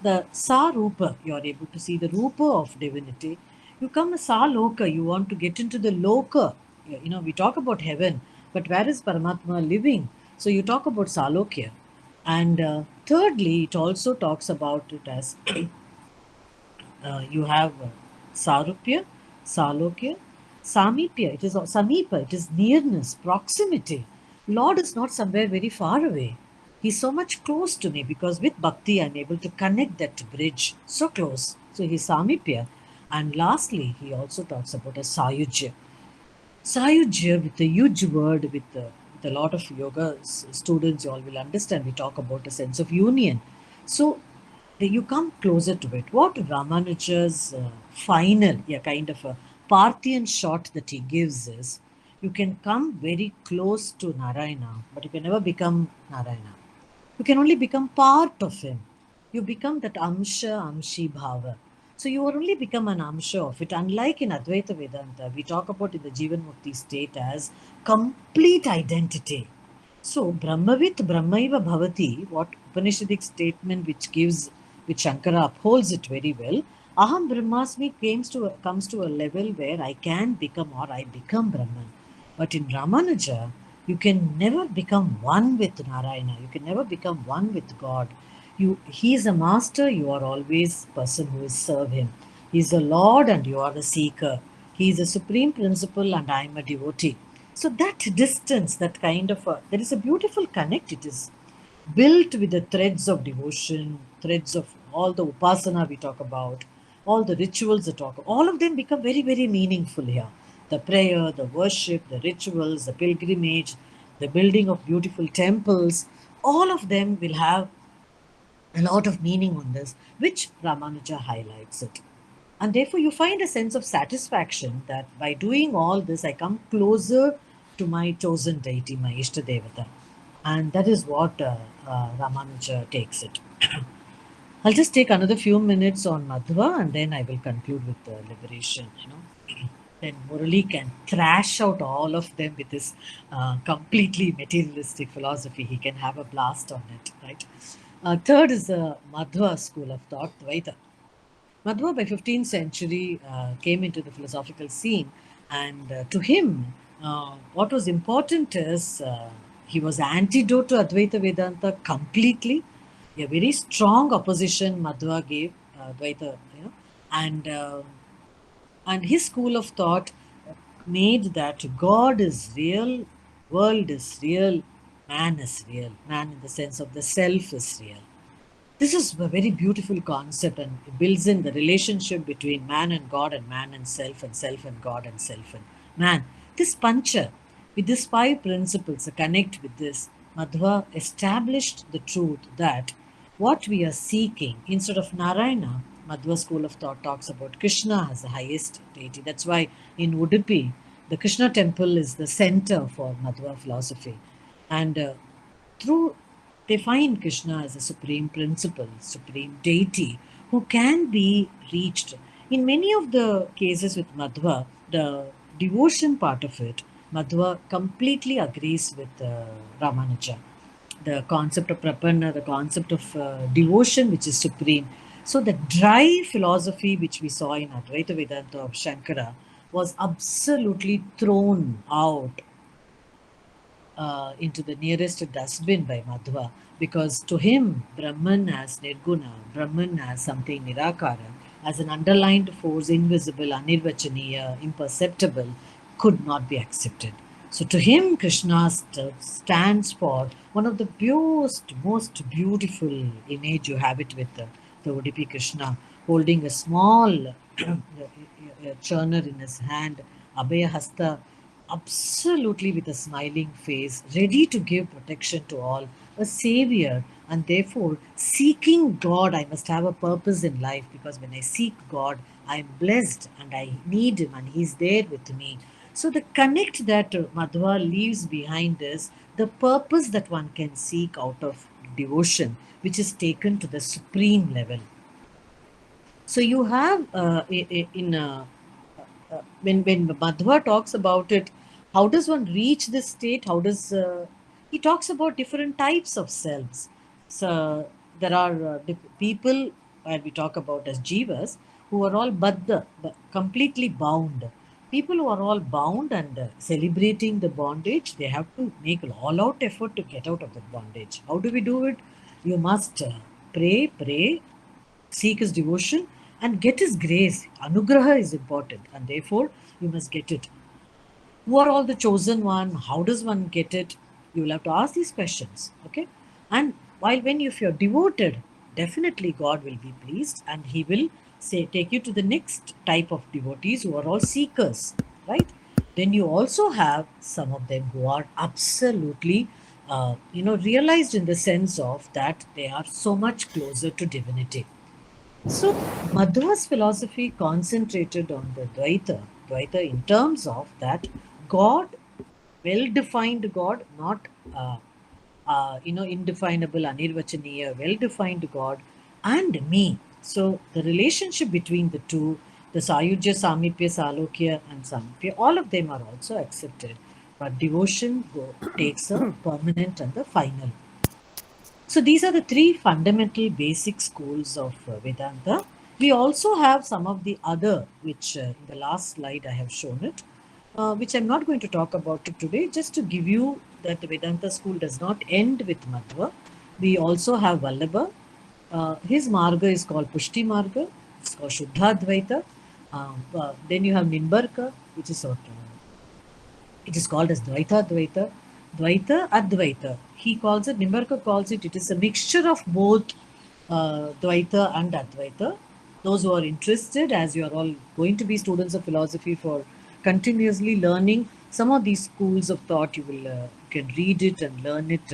the Sa Rupa, you are able to see the Rupa of divinity. You come a Sa Loka, you want to get into the Loka. We talk about heaven, but where is Paramatma living? So you talk about Salokya. And thirdly, it also talks about it as you have Sarupya, Salokya, Samipya. It is Samipa, it is nearness, proximity. Lord is not somewhere very far away. He's so much close to me, because with bhakti I'm able to connect that bridge so close. So he's Samipya. And lastly, he also talks about a Sayujya. Sayujya, with a huge word, with a lot of yoga students, you all will understand, we talk about a sense of union. So you come closer to it. What Ramanuja's final, kind of a Parthian shot that he gives is, you can come very close to Narayana, but you can never become Narayana. You can only become part of him. You become that Amshi Bhava. So you only become an Amsha of it. Unlike in Advaita Vedanta, we talk about in the Jivan Mukti state as complete identity. So Brahmavit Brahmaiva Bhavati, what Upanishadic statement which Shankara upholds it very well. Aham Brahmasmi comes to a level where I can become, or I become Brahman. But in Ramanuja, you can never become one with Narayana. You can never become one with God. He is a master, you are always person who is serve him. He is a Lord and you are the seeker. He is a supreme principle and I am a devotee. So that distance, that kind of there is a beautiful connect. It is built with the threads of devotion, threads of all the upasana we talk about, all the rituals that talk, all of them become very, very meaningful here. The prayer, the worship, the rituals, the pilgrimage, the building of beautiful temples, all of them will have a lot of meaning on this, which Ramanuja highlights it. And therefore, you find a sense of satisfaction that by doing all this, I come closer to my chosen deity, my Ishta Devata. And that is what Ramanuja takes it. I'll just take another few minutes on Madhva and then I will conclude with the liberation. Then Murali can thrash out all of them with his completely materialistic philosophy. He can have a blast on it, right? Third is the Madhva school of thought, Dvaita. Madhva by 15th century came into the philosophical scene, and to him, what was important is he was antidote to Advaita Vedanta completely. A very strong opposition Madhva gave Advaita, and his school of thought made that God is real, world is real, man is real. Man in the sense of the self is real. This is a very beautiful concept, and it builds in the relationship between man and God, and man and self and God, and self and man. This pancha, with these 5 principles, connect with this, Madhva established the truth that what we are seeking, instead of Narayana, Madhva school of thought talks about Krishna as the highest deity. That's why in Udupi, the Krishna temple is the center for Madhva philosophy. And through they find Krishna as a supreme principle, supreme deity who can be reached. In many of the cases with Madhva, the devotion part of it, Madhva completely agrees with Ramanuja. The concept of prapanna, the concept of devotion, which is supreme. So the dry philosophy which we saw in Advaita Vedanta of Shankara was absolutely thrown out into the nearest dustbin by Madhva, because to him, Brahman as Nirguna, Brahman as something Nirakara, as an underlined force, invisible, anirvachaniya, imperceptible, could not be accepted. So to him, Krishna stands for one of the most beautiful image. You have it with the Udupi Krishna holding a small churner in his hand, Abhaya Hasta, absolutely with a smiling face, ready to give protection to all, a savior, and therefore seeking God. I must have a purpose in life, because when I seek God, I am blessed and I need Him and He's there with me. So the connect that Madhva leaves behind is the purpose that one can seek out of devotion, which is taken to the supreme level. So you have when Madhva talks about it, how does one reach this state? How does he talks about different types of selves? So there are people, where we talk about as jivas, who are all baddha, completely bound. People who are all bound and celebrating the bondage, they have to make an all-out effort to get out of the bondage. How do we do it? You must pray, seek his devotion, and get his grace. Anugraha is important, and therefore you must get it. Who are all the chosen one? How does one get it? You will have to ask these questions, okay? And when if you're devoted, definitely God will be pleased, and He will take you to the next type of devotees who are all seekers, right? Then you also have some of them who are absolutely, realized in the sense of that they are so much closer to divinity. So Madhva's philosophy concentrated on the Dvaita in terms of that God, well-defined God, not indefinable, anirvachaniya, well-defined God, and me. So the relationship between the two, the Sayujya, Samipya, Salokya, and Samipya, all of them are also accepted. But devotion takes a permanent and the final. So these are the 3 fundamental basic schools of Vedanta. We also have some of the other, which in the last slide I have shown it, which I'm not going to talk about it today, just to give you that the Vedanta school does not end with Madhva. We also have Vallabha. His marga is called Pushti Marga. It's called Shuddhadvaita. Then you have Nimbarka, which is it is called as Dvaita Dvaita. Dvaita Advaita. He calls it, Nimbarka calls it, it is a mixture of both Dvaita and Advaita. Those who are interested, as you are all going to be students of philosophy for continuously learning some of these schools of thought, you can read it and learn it,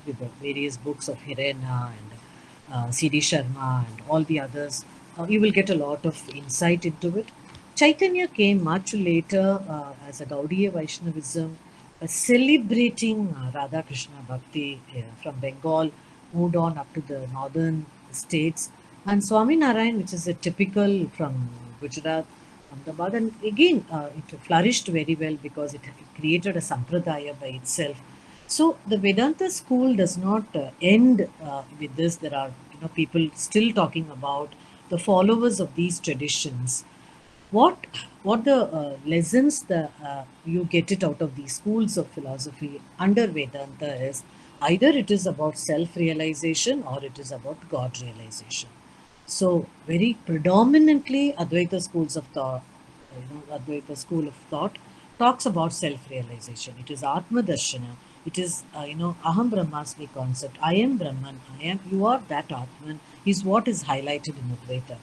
with the various books of Hirena and C.D. Sharma and all the others. You will get a lot of insight into it. Chaitanya came much later as a Gaudiya Vaishnavism, celebrating Radha Krishna Bhakti from Bengal, moved on up to the northern states, and Swami Narayan, which is a typical from Gujarat, Ahmedabad, and again it flourished very well because it created a sampradaya by itself. So the Vedanta school does not end with this. There are people still talking about the followers of these traditions. what what the lessons that you get it out of these schools of philosophy under Vedanta is either it is about self-realization or it is about God realization. So very predominantly Advaita schools of thought, Advaita school of thought talks about self-realization. It is Atma Darshana. It is Aham Brahmasmi concept. I am Brahman. I am. You are that Atman. Is what is highlighted in Advaita.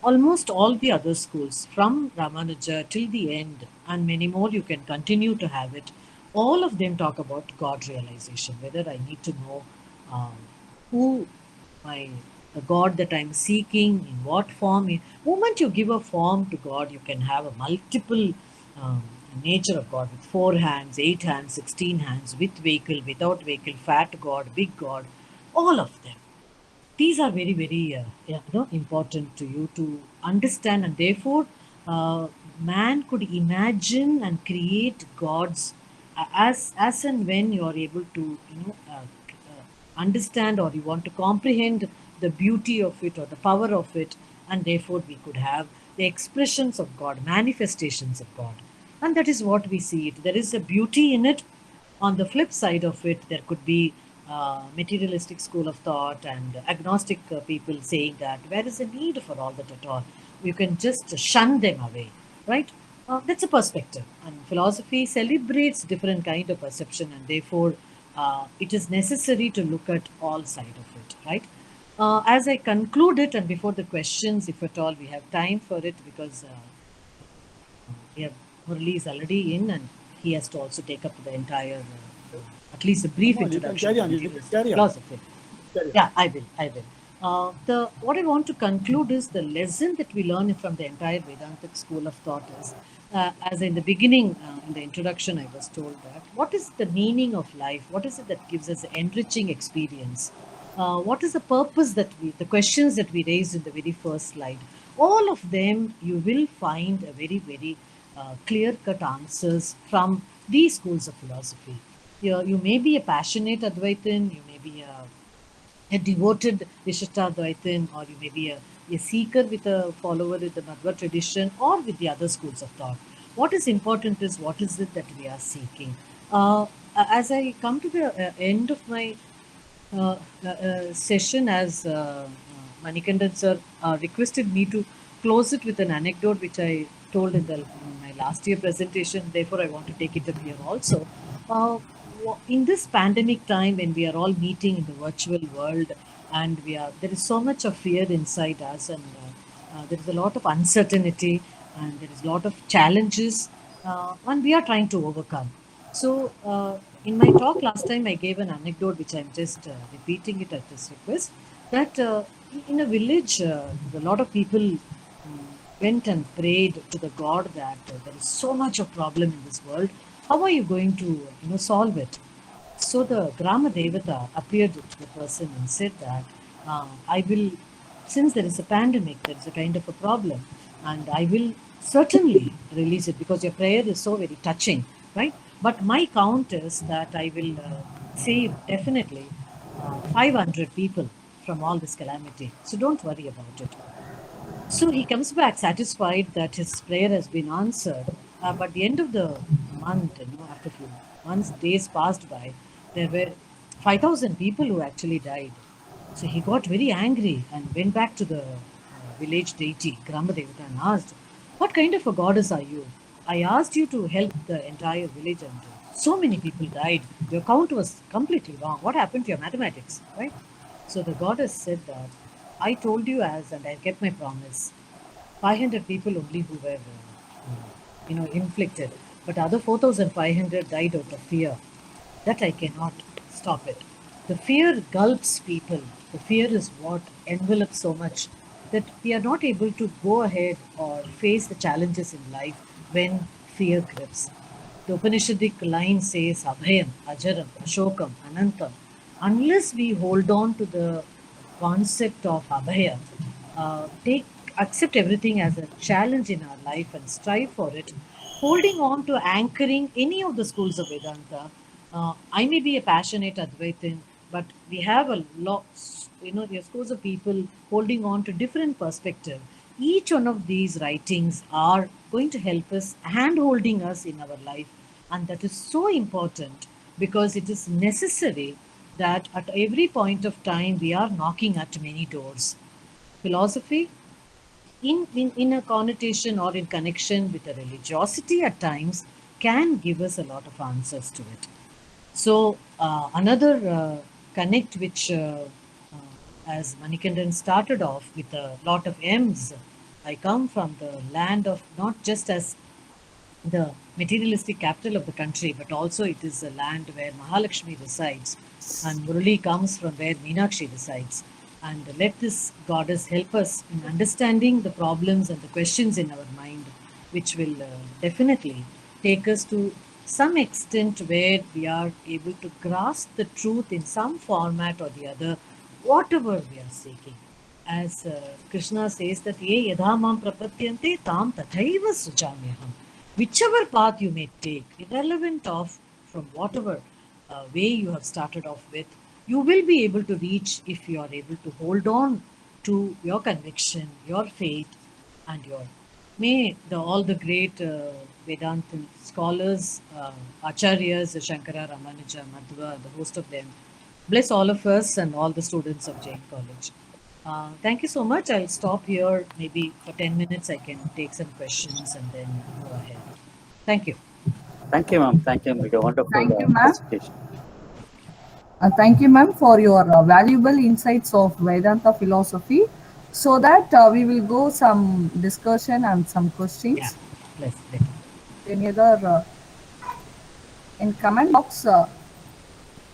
Almost all the other schools, from Ramanuja till the end, and many more, you can continue to have it. All of them talk about God realization, whether I need to know um, who my the God that I'm seeking, in what form. In moment you give a form to God, you can have a multiple um, nature of God with 4 hands, 8 hands, 16 hands, with vehicle, without vehicle, fat God, big God, all of them. These are very very important to you to understand, and therefore man could imagine and create gods as and when you are able to understand, or you want to comprehend the beauty of it or the power of it, and therefore we could have the expressions of God, manifestations of God. And that is what we see it. There is a beauty in it. On the flip side of it, there could be materialistic school of thought and agnostic people saying that where is the need for all that at all? You can just shun them away, right? That's a perspective, and philosophy celebrates different kind of perception, and therefore it is necessary to look at all side of it, right? As I conclude it, and before the questions, if at all we have time for it, because we have Murali is already in, and he has to also take up the entire, at least a brief Come on, you can introduction carry to on. You can materialist carry on. philosophy. Carry on. Yeah, I will. I will. The what I want to conclude is the lesson that we learn from the entire Vedantic school of thought is, as in the beginning, in the introduction, I was told that what is the meaning of life? What is it that gives us enriching experience? What is the purpose that the questions that we raised in the very first slide? All of them, you will find a very, very clear-cut answers from these schools of philosophy. You may be a passionate Advaitin, you may be a devoted Vishishtadvaitin, or you may be a seeker with a follower with the Madhva tradition or with the other schools of thought. What is important is what is it that we are seeking. As I come to the end of my session, as Manikandan sir requested me to close it with an anecdote which I told in my last year presentation. Therefore, I want to take it up here also. In this pandemic time, when we are all meeting in the virtual world, and there is so much of fear inside us, and there is a lot of uncertainty, and there is a lot of challenges, and we are trying to overcome. So, in my talk last time, I gave an anecdote which I'm just repeating it at this request, that in a village, a lot of people went and prayed to the God that there is so much of problem in this world. How are you going to, solve it? So the Grama Devata appeared to the person and said that I will, since there is a pandemic, there is a kind of a problem, and I will certainly release it because your prayer is so very touching, right? But my count is that I will save definitely 500 people from all this calamity. So don't worry about it. So he comes back satisfied that his prayer has been answered. But the end of the month, after a few months, days passed by, there were 5,000 people who actually died. So he got very angry and went back to the village deity, Gramadevata, and asked, "What kind of a goddess are you? I asked you to help the entire village, and so many people died. Your count was completely wrong. What happened to your mathematics?" Right? So the goddess said that I told you as, and I kept my promise. 500 people only who were, inflicted, but other 4,500 died out of fear. That I cannot stop it. The fear gulps people. The fear is what envelops so much that we are not able to go ahead or face the challenges in life when fear grips. The Upanishadic line says Abhayam, Ajaram, Ashokam, Anantam. Unless we hold on to the concept of Abhaya, accept everything as a challenge in our life and strive for it, holding on to anchoring any of the schools of Vedanta. I may be a passionate Advaitin, but we have a lot, there are schools of people holding on to different perspective. each one of these writings are going to help us, hand holding us in our life. And that is so important because it is necessary that at every point of time we are knocking at many doors. Philosophy, in a connotation or in connection with a religiosity at times, can give us a lot of answers to it. So another connect which, as Manikandan started off with a lot of M's, I come from the land of not just as the materialistic capital of the country, but also it is a land where Mahalakshmi resides, and Murali comes from where Meenakshi resides. And let this goddess help us in understanding the problems and the questions in our mind, which will definitely take us to some extent where we are able to grasp the truth in some format or the other, whatever we are seeking. As Krishna says that ye yadha mam prapatyante tam tathaiva sujamyaham. Whichever path you may take, irrelevant of from whatever way you have started off with, you will be able to reach if you are able to hold on to your conviction, your faith, and your. May all the great Vedanta scholars, Acharyas, Shankara, Ramanuja, Madhva, the host of them, bless all of us and all the students of Jain College. Thank you so much. I'll stop here. Maybe for 10 minutes I can take some questions and then go ahead. Thank you. Thank you, ma'am. Thank you. With a wonderful Thank you, ma'am. presentation. Thank you, ma'am, for your valuable insights of Vedanta philosophy. So that we will go some discussion and some questions. Yeah. Bless. Any other in comment box?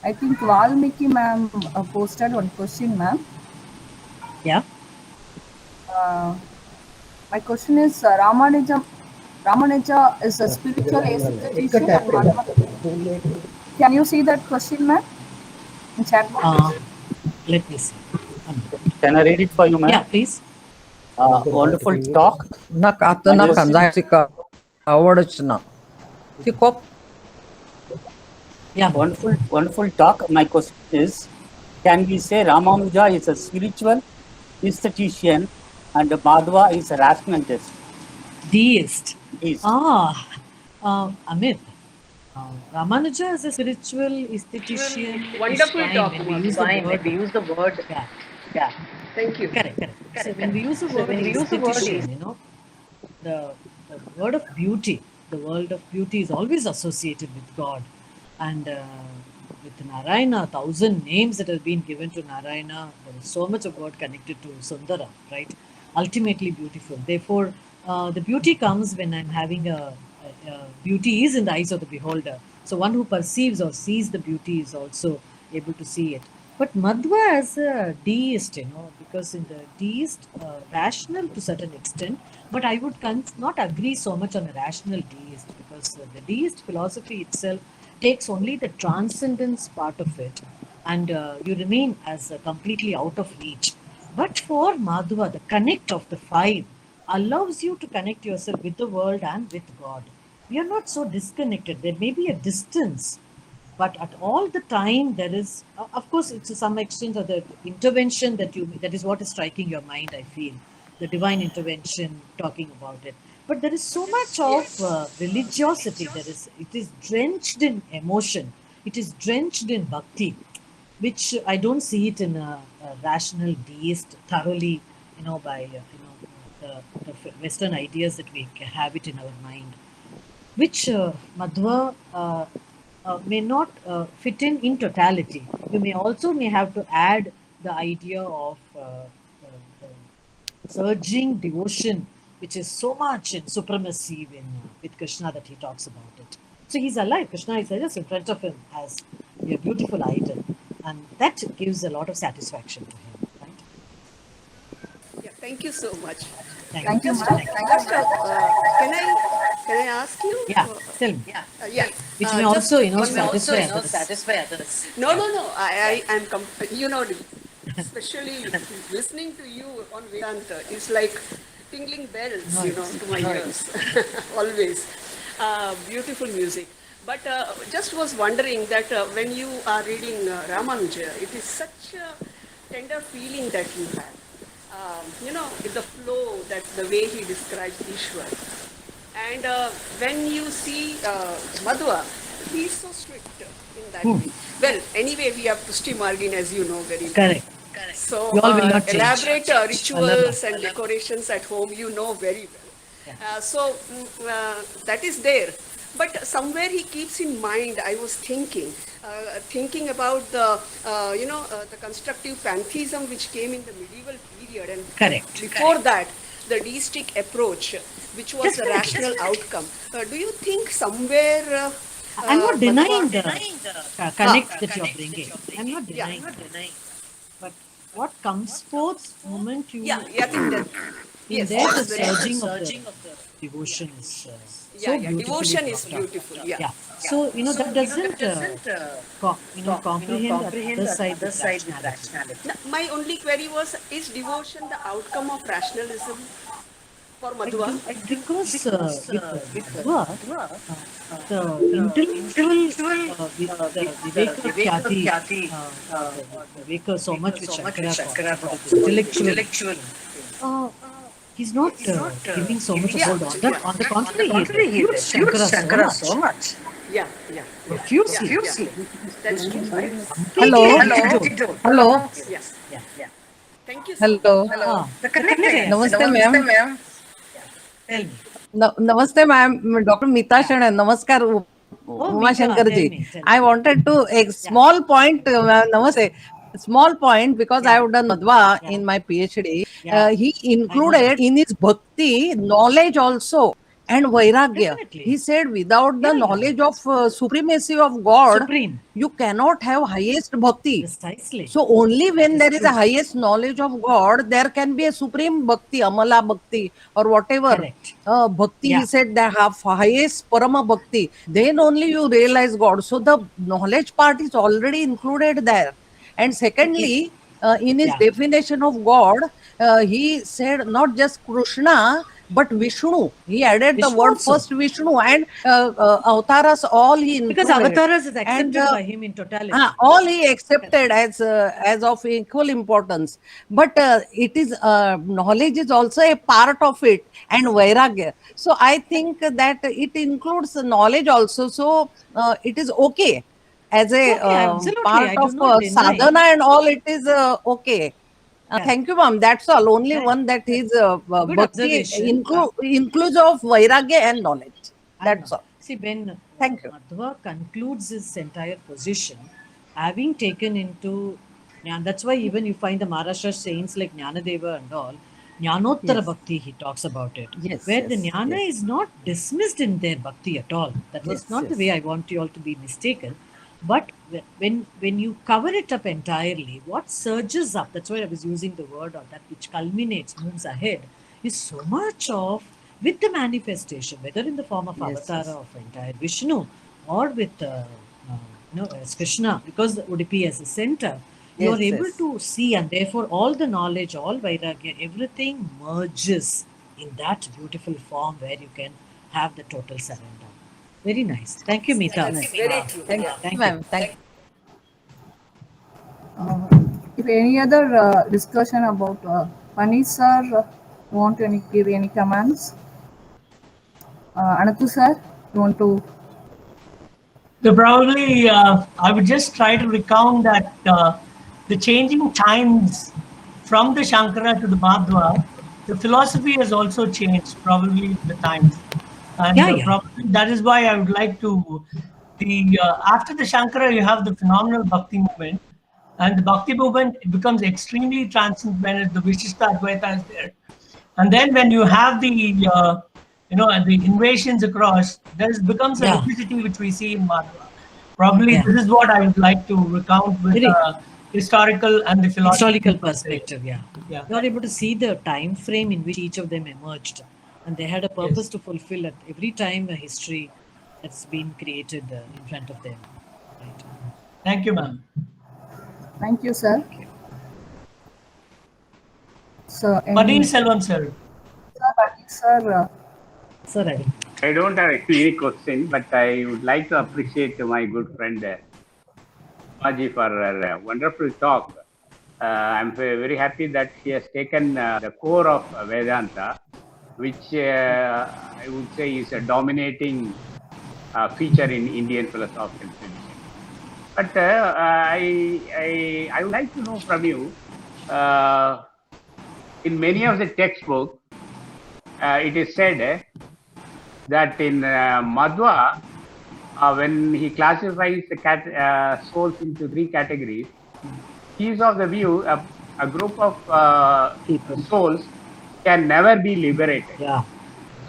I think Valmiki ma'am posted one question, ma'am. Yeah. My question is Ramanuja is a spiritual institution. Can you see that question, ma'am? In chat box? Let me see. Can I read it for you, ma'am? Yeah, please. Wonderful talk. నాకు आता నాకు అందాక అవడొచ్చిన తికో Yeah. Wonderful talk. My question is, can we say Ramanuja is a spiritual institution and Madhva is a rationalist? Deist. Deist. Amit. Ramanuja is a spiritual institution. Wonderful talk. When we use the word. Yeah. Thank you. Correct. So when we use the word institution, the word of beauty, the world of beauty is always associated with God. And with Narayana, 1,000 names that have been given to Narayana, there is so much of God connected to Sundara, right? Ultimately beautiful. Therefore, the beauty comes when I'm having beauty is in the eyes of the beholder. So one who perceives or sees the beauty is also able to see it. But Madhva as a deist, because in the deist, rational to certain extent, but I would not agree so much on a rational deist, because the deist philosophy itself takes only the transcendence part of it, and you remain as completely out of reach. But for Madhva, the connect of the five allows you to connect yourself with the world and with God. We are not so disconnected. There may be a distance, but at all the time there is, of course, to some extent, the intervention that is what is striking your mind, I feel, the divine intervention, talking about it. But there is so much of religiosity. It is drenched in emotion. It is drenched in bhakti, which I don't see it in a rational deist thoroughly, by the Western ideas that we have it in our mind, which Madhva may not fit in totality. You may have to add the idea of surging devotion, which is so much in supremacy with Krishna that he talks about it. So he's alive. Krishna is just in front of him as a beautiful idol, and that gives a lot of satisfaction to him. Right? Yeah, thank you so much. Thank you, ma'am. Can I ask you? Yeah, tell me. Yeah. Which may also, satisfy others. No. I'm especially listening to you on Vedanta is like tingling bells, to my ears. Always. Beautiful music. But just was wondering that when you are reading Ramanuja, it is such a tender feeling that you have. the flow, that the way he describes Ishwar. And when you see Madhva, he is so strict in that way. Well, anyway, we have Pushti Margin, as you know very well. Correct. So We all will not change. elaborate I love rituals that. and decorations at home, you know very well. That is there. But somewhere he keeps in mind, I was thinking about the constructive pantheism which came in the medieval period, and Correct. before that, the deistic approach, which was the rational outcome. Do you think somewhere? I'm not denying Madhva- the connect that you're bringing. I'm not Yeah. denying. But what comes forth moment you Yeah, I think that. in Yes, there the that's very true. surging of the devotion is so Yeah, beautifully devotion is brought out. beautiful. Yeah. Yeah. So that doesn't comprehend the other side with rationality. Now, my only query was: is devotion the outcome of rationalism for Madhva? Because with Madhva, the intellectual, the Viveka Khyati, the Viveka so much which Shankara talks about, intellectual. He's not giving so much Yeah. hold on that. On the contrary, he refutes Shankara so much. Yeah. Profusely. That's true. Hello. Hello. Yes. Yeah. Thank you. Hello. Namaste, ma'am. Tell me. Namaste, ma'am. Dr. Meeta Shana. Namaskar, Uma Shankar tell ji. me. I wanted to a small point, namaste. Small point, because I have done Madhva in my PhD. Yeah. He included in his bhakti knowledge also and vairagya. Definitely. He said without the Yeah. knowledge of supremacy of God, Supreme. you cannot have highest bhakti. Precisely. So only when That there is is a true. highest knowledge of God, there can be a supreme bhakti, amala bhakti, or whatever. Correct. Bhakti, Yeah. he said, that have highest parama bhakti. Then only you realize God. So the knowledge part is already included there. And secondly, in his Yeah. definition of God, he said not just Krishna, but Vishnu. He added the Vishnu word also. first Vishnu, and avataras all he included. Because avatars is accepted And, by him in totality. all he accepted as of equal importance, but it is knowledge is also a part of it, and vairagya. So I think that it includes knowledge also. So it is okay as a Okay, absolutely. part I do of not deny. sadhana and all. It is okay. Yeah. Thank you, ma'am. That's all. Only Yeah. one that is Good bhakti observation. includes of vairagya and knowledge. That's all. See, when Thank you. Madhva concludes his entire position, having taken into, and that's why even you find the Maharashtra saints like Jnanadeva and all, Jnanottara Yes. Bhakti, he talks about it. Yes, Where the yes, Jnana yes. is not dismissed in their Bhakti at all. That was Yes, not the yes. way I want you all to be mistaken. But when you cover it up entirely, what surges up, that's why I was using the word, or that which culminates, moves ahead, is so much of with the manifestation, whether in the form of Yes, Avatara yes. of entire Vishnu or with as Krishna, because the Udupi as a center, you are Yes, able yes. to see, and therefore all the knowledge, all Vairagya, everything merges in that beautiful form where you can have the total surrender. Very nice. Thank you, Meeta. That's very true. Thank Yeah. you, ma'am. Thank If any other discussion about Pani sir, want to give any comments? Anathu sir, you want to? So probably I would just try to recount that the changing times from the Shankara to the Madhva, the philosophy has also changed probably with the times. And Yeah. probably that is why I would like to, after the Shankara, you have the phenomenal Bhakti movement. And the Bhakti movement, it becomes extremely transcendent. The Vishishta Advaita is there. And then when you have the, the invasions across, there becomes a Yeah. unity which we see in Madhva. Probably Yeah. this is what I would like to recount with Very- historical and the philosophical Historical perspective, yeah. Yeah. You are able to see the time frame in which each of them emerged, and they had a purpose to fulfill at every time a history that's been created in front of them. Right. Thank you, ma'am. Thank you, sir. So, Padin Selvam, sir. sir, Sir, Ravi. I don't have actually any question, but I would like to appreciate my good friend Maji for her wonderful talk. I'm very happy that she has taken the core of Vedanta, which I would say is a dominating feature in Indian philosophical tradition. But I would like to know from you, in many of the textbooks, it is said that in Madhva, when he classifies the souls into three categories, he is of the view a group of People. souls can never be liberated. Yeah.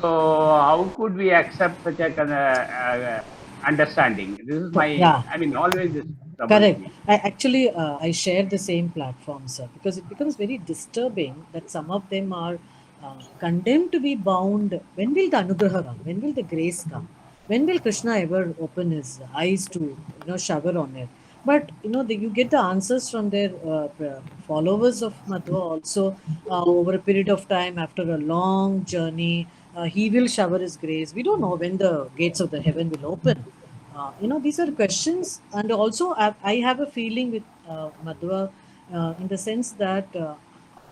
So how could we accept such a understanding? This is my, Yeah. I mean, always this troubles Correct. me. I share the same platform, sir, because it becomes very disturbing that some of them are condemned to be bound. When will the anugraha come? When will the grace come? When will Krishna ever open his eyes to shower on it? But you get the answers from their followers of Madhva also over a period of time after a long journey. He will shower his grace. We don't know when the gates of the heaven will open. These are questions, and also I have a feeling with Madhva in the sense that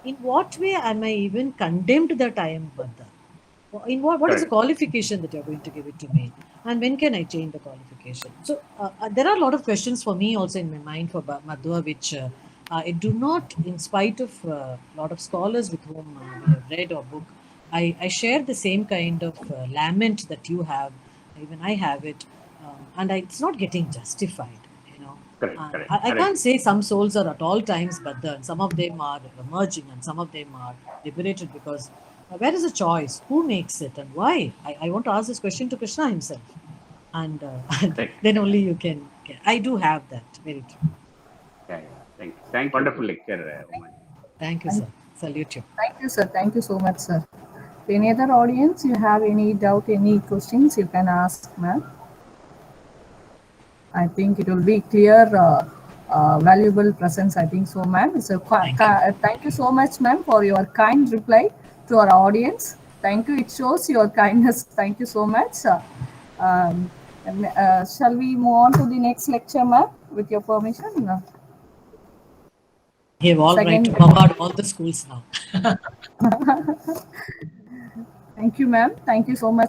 in what way am I even condemned that I am Buddha? In what is the Correct. qualification that you're going to give it to me, and when can I change the qualification? So there are a lot of questions for me also in my mind for Madhva, which I do not, in spite of a lot of scholars with whom we have read or book, I share the same kind of lament that you have, even I have it, and it's not getting justified. Correct. And Correct. I Correct. can't say some souls are at all times Buddha, and some of them are emerging, and some of them are liberated because where is the choice? Who makes it, and why? I want to ask this question to Krishna himself, and Thank you. then only you can. I do have that. Very true. Yeah, yeah. Thank you. Thank you. Wonderful lecture, Oman. Thank you, sir. Salute you. Thank you, sir. Thank you so much, sir. Any other audience, you have any doubt, any questions, you can ask, ma'am. I think it will be clear, valuable presence. I think so, ma'am. So, thank you so much, ma'am, for your kind reply to our audience. Thank you. It shows your kindness. Thank you so much. Shall we move on to the next lecture, ma'am, with your permission? You have all right Second- to bombard all the schools now. Thank you, ma'am. Thank you so much.